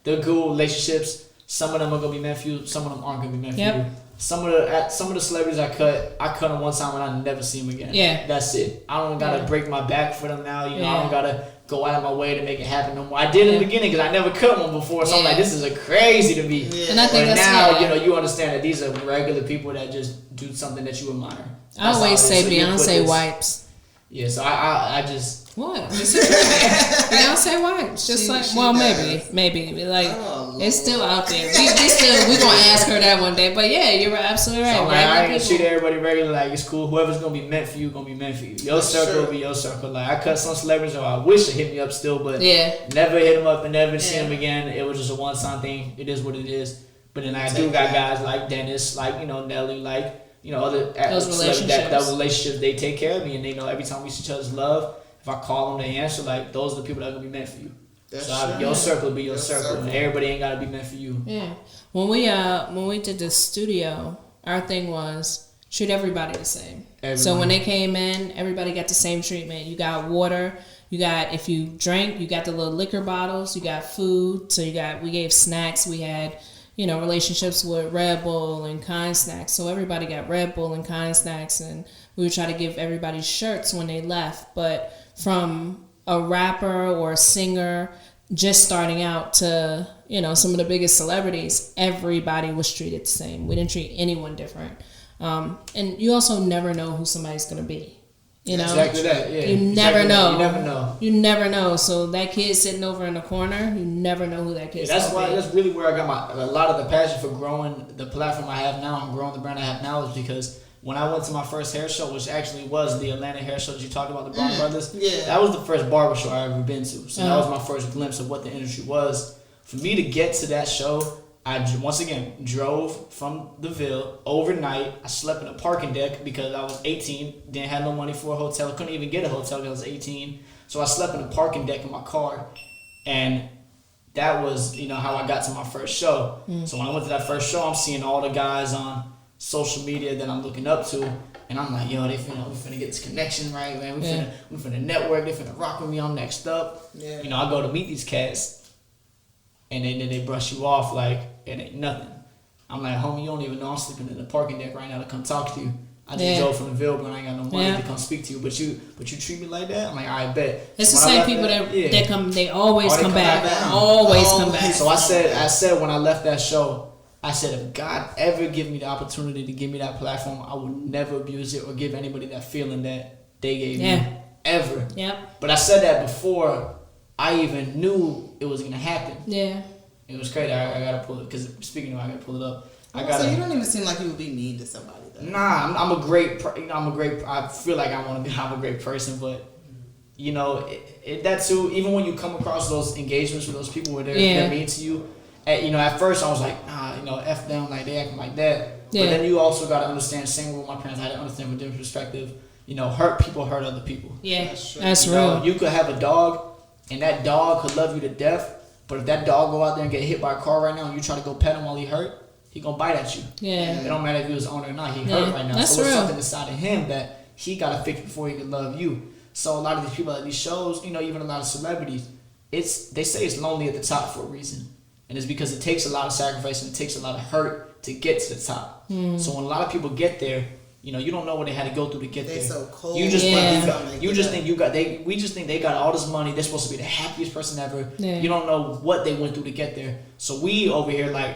A: they're cool relationships. Some of them are gonna be meant for you, some of them aren't gonna be meant for you. Some of the celebrities I cut them one time and I never see them again.
B: Yeah,
A: that's it. I don't gotta break my back for them now. I don't gotta go out of my way to make it happen no more. I did in the beginning because I never cut one before, so I'm like, this is a crazy to me.
B: And I think
A: but
B: that's
A: now, you know, you understand that these are regular people that just do something that you admire.
B: I always say Beyonce wipes.
A: Yeah, so I just...
B: What? Beyonce wipes. Just maybe. Like, it's still out there. We gonna ask her that one day. But yeah, you're absolutely right.
A: So I ain't gonna treat everybody regular. Like, it's cool. Whoever's gonna be meant for you, gonna be meant for you. Your circle will be your circle. Like, I cut some celebrities, or I wish they hit me up still, but never hit them up and never see them again. It was just a one-time thing. It is what it is. But then I do got guys like Dennis, like, you know, Nelly, like, you know, other
B: those relationships.
A: That relationship, they take care of me, and they know every time we see each other's love. If I call them, they answer. Like, those are the people that are gonna be meant for you. Your circle will be your circle, and everybody ain't gotta be meant for you.
B: Yeah. When we did the studio, our thing was treat everybody the same. So when they came in, everybody got the same treatment. You got water. You got, if you drank, you got the little liquor bottles. You got food. So we gave snacks. We had, you know, relationships with Red Bull and Kind Snacks. So everybody got Red Bull and Kind Snacks, and we would try to give everybody shirts when they left. But from a rapper or a singer just starting out to, you know, some of the biggest celebrities, everybody was treated the same. We didn't treat anyone different. And you also never know who somebody's going to be. You know?
A: Exactly that, yeah.
B: You never know.
A: You never know.
B: You never know. So that kid sitting over in the corner, you never know who that kid's going to be.
A: That's really where I got a lot of the passion for growing the platform I have now and growing the brand I have now is because when I went to my first hair show, which actually was the Atlanta hair show that you talked about, the Barber Brothers, that was the first barber show I ever been to. So that was my first glimpse of what the industry was. For me to get to that show, I once again drove from the Ville overnight. I slept in a parking deck because I was 18, didn't have no money for a hotel. I couldn't even get a hotel because I was 18. So I slept in a parking deck in my car. And that was, you know, how I got to my first show. So when I went to that first show, I'm seeing all the guys on social media that I'm looking up to, and I'm like, yo, we finna get this connection right, man. We finna network. They finna rock with me. I'm next up. Yeah. You know, I go to meet these cats, and then they brush you off like it ain't nothing. I'm like, homie, you don't even know I'm sleeping in the parking deck right now to come talk to you. I just drove from the Ville, but I ain't got no money to come speak to you. But you treat me like that. I'm like, I bet.
B: It's the same people that come. They always come back. Always come back.
A: So I said when I left that show, I said, if God ever give me the opportunity to give me that platform, I would never abuse it or give anybody that feeling that they gave me. Ever. Yep. But I said that before I even knew it was going to happen. Yeah. It was crazy. I got to pull it. Because speaking of, I got to pull it up.
C: So you don't even seem like you would be mean to somebody, though.
A: Nah, I'm a great, I feel like I'm a great person, but, you know, that too, even when you come across those engagements with those people where they're mean to you, at first I was like, nah, F them, like they acting like that. Yeah. But then you also got to understand, same with my parents, I had to understand from a different perspective, hurt people hurt other people. Yeah, that's real. You could have a dog, and that dog could love you to death, but if that dog go out there and get hit by a car right now, and you try to go pet him while he hurt, he gonna bite at you. Yeah. It don't matter if he was owner or not, he hurt right now. That's so it's something inside of him that he gotta fix before he can love you. So a lot of these people at these shows, even a lot of celebrities, they say it's lonely at the top for a reason. And it's because it takes a lot of sacrifice and it takes a lot of hurt to get to the top. So when a lot of people get there, you don't know what they had to go through to get there. So cold. We just think they got all this money. They're supposed to be the happiest person ever. Yeah. You don't know what they went through to get there. So we over here like,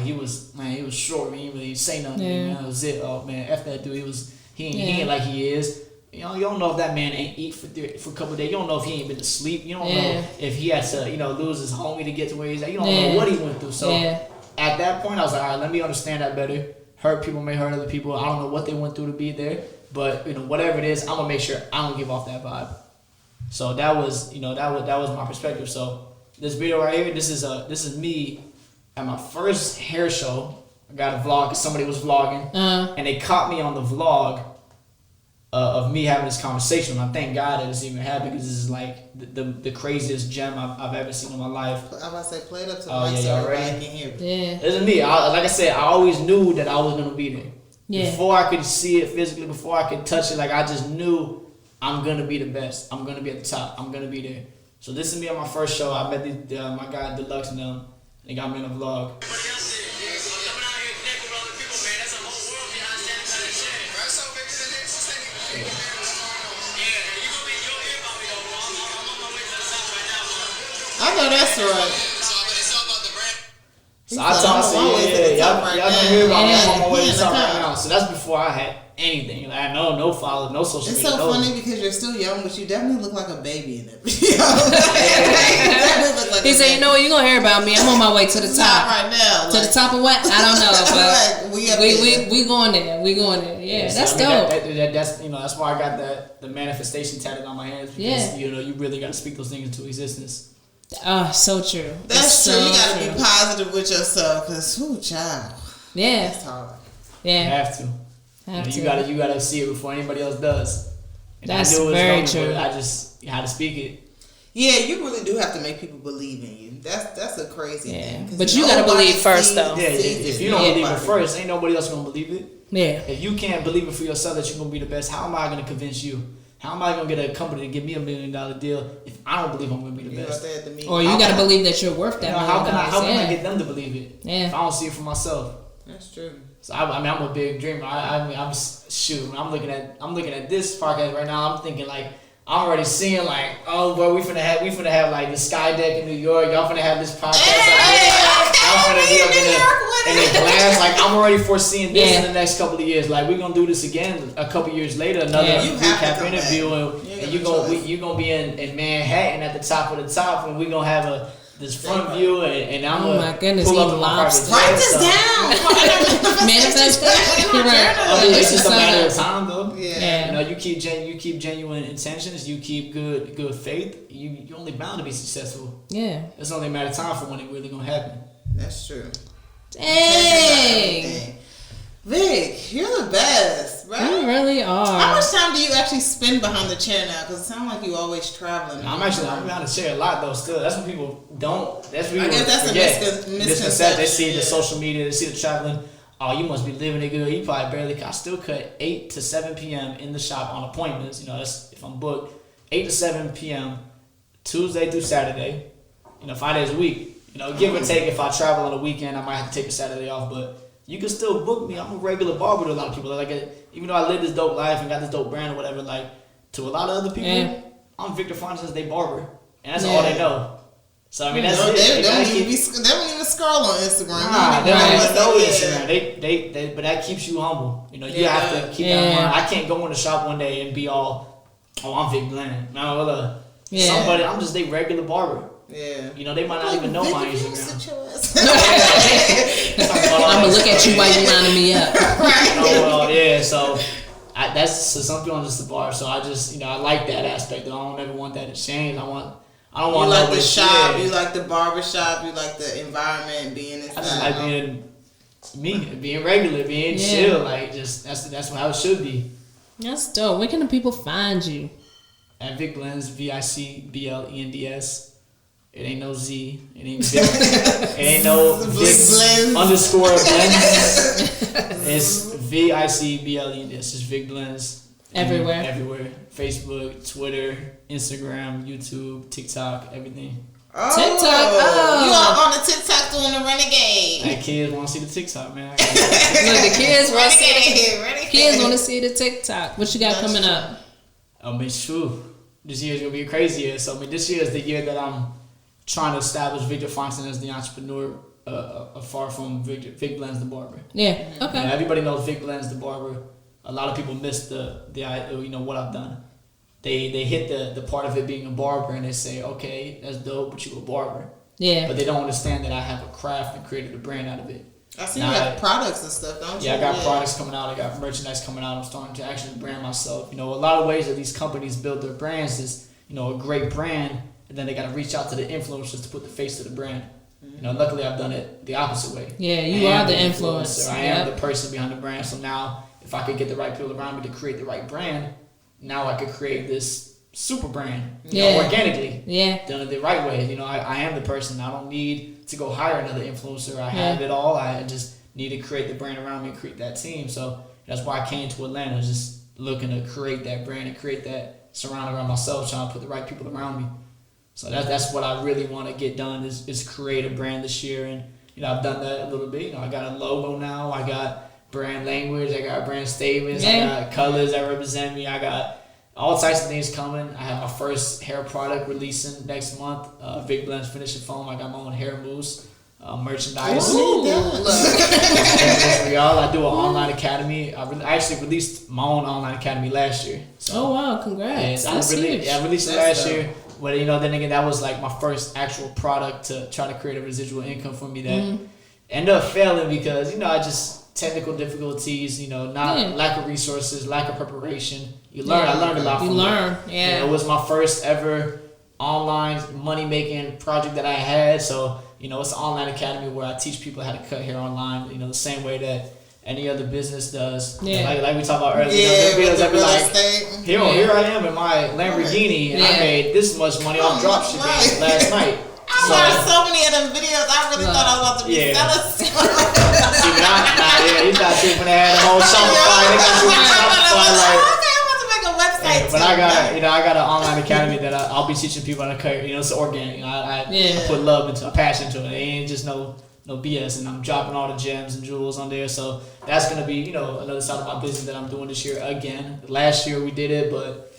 A: he was short. Man, he didn't really say nothing. Yeah. Man, that was it. Oh man, F that dude. He ain't like he is. You don't know if that man ain't eat for a couple of days. You don't know if he ain't been to sleep. You don't know if he had to, lose his homie to get to where he's at. You don't know what he went through. So at that point, I was like, all right, let me understand that better. Hurt people may hurt other people. I don't know what they went through to be there, but whatever it is, I'm gonna make sure I don't give off that vibe. So that was, that was my perspective. So this video right here, this is me at my first hair show. I got a vlog because somebody was vlogging, and they caught me on the vlog of me having this conversation. And I thank God that it's even happened because this is like the craziest gem I've ever seen in my life.
C: I was about to say, play it up to the mic so everybody can hear it.
A: Yeah. This is me. Like I said, I always knew that I was going to be there. Yeah. Before I could see it physically, before I could touch it, like I just knew I'm going to be the best. I'm going to be at the top. I'm going to be there. So this is me on my first show. I met my guy Deluxe and them. They got me in a vlog.
C: I know that's right.
A: So I talk to y'all gonna hear about me on my way to talk right now. So that's before I had anything. Like, no followers, no social media.
C: It's so funny because you're still young, but you definitely look like a baby in that video.
B: He said, you know what, you're gonna hear about me. I'm on my way to the top.
C: Not right now.
B: To the top of what? I don't know, but we going there. We going there. Yeah, that's dope.
A: That's that's why I got the manifestation tatted on my hands, because you really gotta speak those things into existence.
B: Oh, so true.
C: That's true. You gotta be positive with yourself, cause child.
B: Yeah.
C: That's hard.
B: Yeah.
A: You have to. You gotta see it before anybody else does. And
B: that's very true.
A: I just had to speak it.
C: Yeah, you really do have to make people believe in you. That's a crazy thing.
B: But you gotta believe first, though.
A: Yeah, if you don't believe it first, ain't nobody else gonna believe it.
B: Yeah.
A: If you can't believe it for yourself that you're gonna be the best, how am I gonna convince you? How am I gonna get a company to give me $1 million deal if I don't believe I'm gonna be the best?
B: Or you gotta believe that you're worth that.
A: How can I get them to believe it?
B: Yeah.
A: If I don't see it for myself.
C: That's true.
A: So I'm a big dreamer. I'm looking at this podcast right now. I'm thinking like I'm already seeing like, oh, bro, we finna have like the Sky Deck in New York. Y'all finna have this podcast. Y'all finna be up in the glass. Like I'm already foreseeing this in the next couple of years. Like we're gonna do this again a couple years later. Another recap interview, and you gonna be in Manhattan at the top of the top, and we gonna have this front view, and I'm gonna pull up my private jet.
C: Write this down.
B: Manifestation.
A: It's just a matter of time, though.
C: Yeah.
A: You keep genuine intentions. You keep good faith. You're only bound to be successful.
B: Yeah.
A: It's only a matter of time for when it really gonna happen.
C: That's true.
B: Dang.
C: Vic, you're the best, right?
B: You really are.
C: How much time do you actually spend behind the chair now? Because it sounds like you always traveling.
A: I'm behind the chair a lot though. Still, that's what people don't. That's what
C: I guess that's a misconception.
A: They see the social media. They see the traveling. Oh, you must be living it good. You probably barely. I still cut 8 to 7 p.m. in the shop on appointments. That's if I'm booked 8 to 7 p.m. Tuesday through Saturday. 5 days a week. Give or take. If I travel on a weekend, I might have to take a Saturday off, but. You can still book me. I'm a regular barber to a lot of people. Even though I live this dope life and got this dope brand or whatever, to a lot of other people, I'm Victor Fontanez, they barber, and that's all they know. So that's it.
C: They don't even scroll on Instagram.
A: Nah, they don't even know Instagram. They but that keeps you humble. You have to keep that in mind. I can't go in the shop one day and be all, I'm Vicblends. No, somebody. I'm just a regular barber.
C: Yeah.
A: They might not even know my Instagram.
B: I'm gonna look at you while you're lining me up.
A: So that's some people. I'm just a bar, so I just I like that aspect. I don't ever want that to change. I don't want. You
C: like the shop. You like the barbershop. You like the environment, being inside.
A: I just like being regular, being chill. That's how it should be.
B: That's dope. Where can the people find you?
A: At Vicblends, Vicblends. It ain't no Z. It ain't Vic. It ain't no Vic underscore blends. It's Vicblends. It's just Vicblends. Everywhere. Facebook, Twitter, Instagram, YouTube, TikTok, everything.
C: Oh,
B: TikTok.
C: You are on the TikTok doing the renegade.
A: Hey, kids want to see the TikTok, man.
B: Look, the kids want to see the TikTok. What you got coming up?
A: True. This year's gonna be a crazy year. So this year is the year that I'm trying to establish Victor Fontanez as the entrepreneur, far from Vicblends the barber.
B: Yeah. Okay.
A: Everybody knows Vicblends the barber. A lot of people miss the what I've done. They hit the part of it being a barber and they say, okay, that's dope, but you a barber.
B: Yeah.
A: But they don't understand that I have a craft and created a brand out of it.
C: I see you got products and stuff, don't you?
A: Yeah, I got products coming out. I got merchandise coming out. I'm starting to actually brand myself. A lot of ways that these companies build their brands is, a great brand, and then they got to reach out to the influencers to put the face to the brand. Luckily I've done it the opposite way.
B: Yeah, you are the influencer.
A: I am the person behind the brand. So now, if I could get the right people around me to create the right brand, now I could create this super brand, organically. Yeah. Done it the right way. I am the person. I don't need to go hire another influencer. I have it all. I just need to create the brand around me and create that team. So that's why I came to Atlanta, just looking to create that brand and create that surround around myself, trying to put the right people around me. So that's what I really want to get done is create a brand this year. And, I've done that a little bit. I got a logo now. I got brand language. I got brand statements. I got colors that represent me. I got all types of things coming. I have my first hair product releasing next month. Vicblends Finishing Foam. I got my own hair mousse. Merchandise. For y'all, I do an online academy. I actually released my own online academy last year. So,
B: wow, congrats!
A: I released it last year. But then again, that was like my first actual product to try to create a residual income for me that ended up failing because I just technical difficulties. Lack of resources, lack of preparation. You learn. I learned a lot from it.
B: Yeah.
A: It was my first ever online money making project that I had. So. It's an online academy where I teach people how to cut hair online, the same way that any other business does. Yeah. Like we talked about earlier. Videos that be like, here I am in my Lamborghini, and I made this much money off dropshipping last night.
C: I watched so many of them videos. I really thought I was about to be selling
A: stuff. He's not sitting when they had the whole Shopify. They got Shopify like.
C: Website
A: but I got an online academy that I'll be teaching people how to cut. It's organic. I put love into, a passion to it. It ain't just no BS, and I'm dropping all the gems and jewels on there. So that's gonna be another side of my business that I'm doing this year again. Last year we did it, but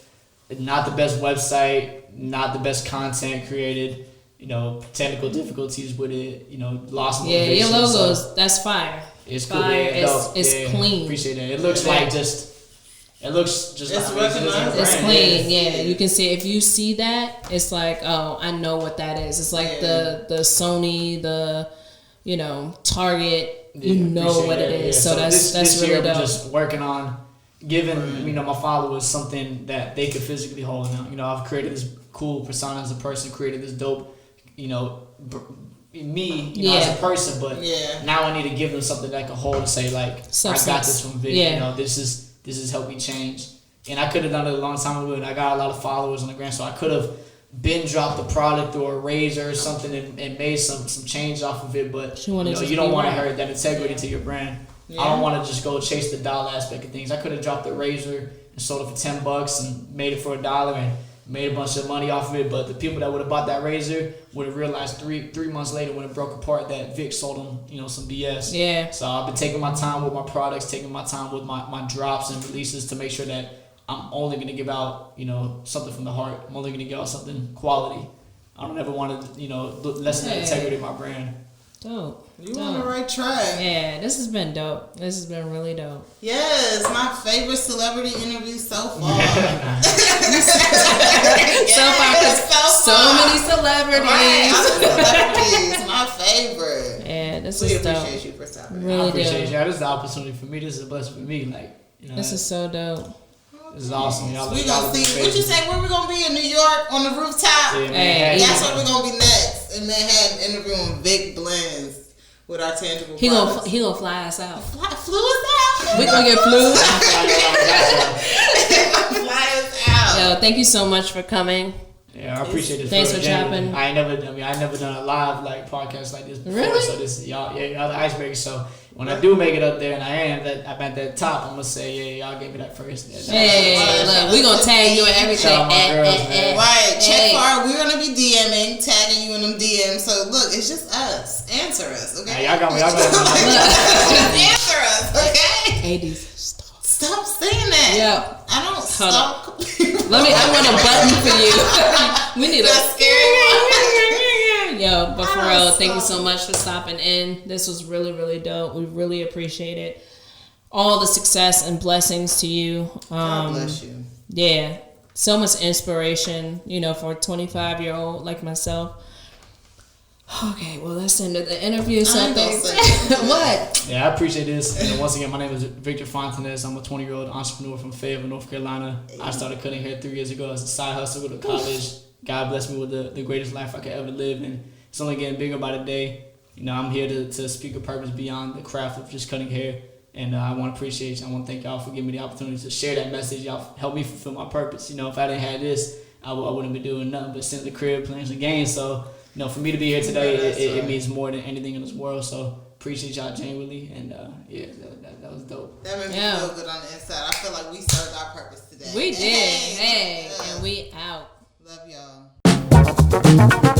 A: not the best website, not the best content created. Technical difficulties with it. Lost motivation.
B: Yeah, your logos, that's fire.
A: It's
B: fire.
A: Cool.
B: It's clean.
A: Appreciate that. It looks like just. It looks just
B: it's clean, yeah. You can see if you see that, it's like, oh, I know what that is. It's like the Sony, the Target. You know what it is. Yeah. So that's
A: this
B: really
A: year
B: dope.
A: We're just working on giving my followers something that they could physically hold. I've created this cool persona as a person, created this dope, me, as a person, but now I need to give them something that I can hold and say like, substance. I got this from Vic. This has helped me change. And I could have done it a long time ago, and I got a lot of followers on the gram, so I could have been dropped a product or a razor or something and made some change off of it, but you don't want to hurt that integrity to your brand. I don't want to just go chase the dollar aspect of things. I could have dropped the razor and sold it for $10 and made it for $1 and made a bunch of money off of it, but the people that would have bought that razor would have realized three months later when it broke apart that Vic sold them, some BS.
B: Yeah.
A: So I've been taking my time with my products, taking my time with my drops and releases to make sure that I'm only going to give out, something from the heart. I'm only going to give out something quality. I don't ever want to, lessen the integrity of my brand.
B: Dope.
C: You on the right track.
B: Yeah, this has been dope. This has been really dope.
C: Yes, my favorite celebrity interview so far.
B: So many celebrities.
C: Right, my favorite.
B: Yeah, this is dope.
C: Appreciate you for stopping.
B: Really
A: I appreciate you. This is the opportunity for me. This is a blessing for me.
B: This is so dope.
A: This is awesome. Y'all
C: we gonna see. What you say? Where we gonna be in New York on the rooftop?
A: Yeah,
C: that's where we gonna be next in Manhattan, interviewing Vicblends with our tangible.
B: He gonna fly us out.
C: Flew us out.
B: We gonna get flew.
C: Fly us out.
B: Yo, thank you so much for coming.
A: Yeah, I appreciate it.
B: Thanks for chopping.
A: I never done a live podcast like this before.
B: Really?
A: So this y'all the icebreaker. So when I do make it up there and I'm at that top, I'm gonna say, y'all gave me that first.
B: Look, we gonna tag you and everything.
C: Right, check for we're gonna be DMing, tagging you in them DMs. So look, it's just us. Answer us, okay?
A: Y'all got me.
C: Answer us, okay?
B: ADs.
C: Stop saying that.
B: Yeah.
C: I don't stop.
B: I want a button for you. We need
C: That's scary.
B: Yo, but for real, thank you so much for stopping in. This was really, really dope. We really appreciate it. All the success and blessings to you.
C: God bless you.
B: Yeah. So much inspiration, for a 25-year-old like myself. Okay, well, that's the end of the interview. So what?
A: Yeah, I appreciate this. Once again, my name is Victor Fontanez. I'm a 20-year-old entrepreneur from Fayetteville, North Carolina. I started cutting hair 3 years ago as a side hustle. Go to college. God blessed me with the greatest life I could ever live, and it's only getting bigger by the day. I'm here to speak a purpose beyond the craft of just cutting hair, and I want to appreciate you. I want to thank y'all for giving me the opportunity to share that message. Y'all helped me fulfill my purpose. If I didn't have this, I wouldn't be doing nothing but sitting in the crib playing some games. So, for me to be here today, it means more than anything in this world. So, appreciate y'all genuinely, and that was dope.
C: That made me feel good on the inside. I feel like we served our purpose today.
B: We did. Hey, and we out.
C: Love y'all.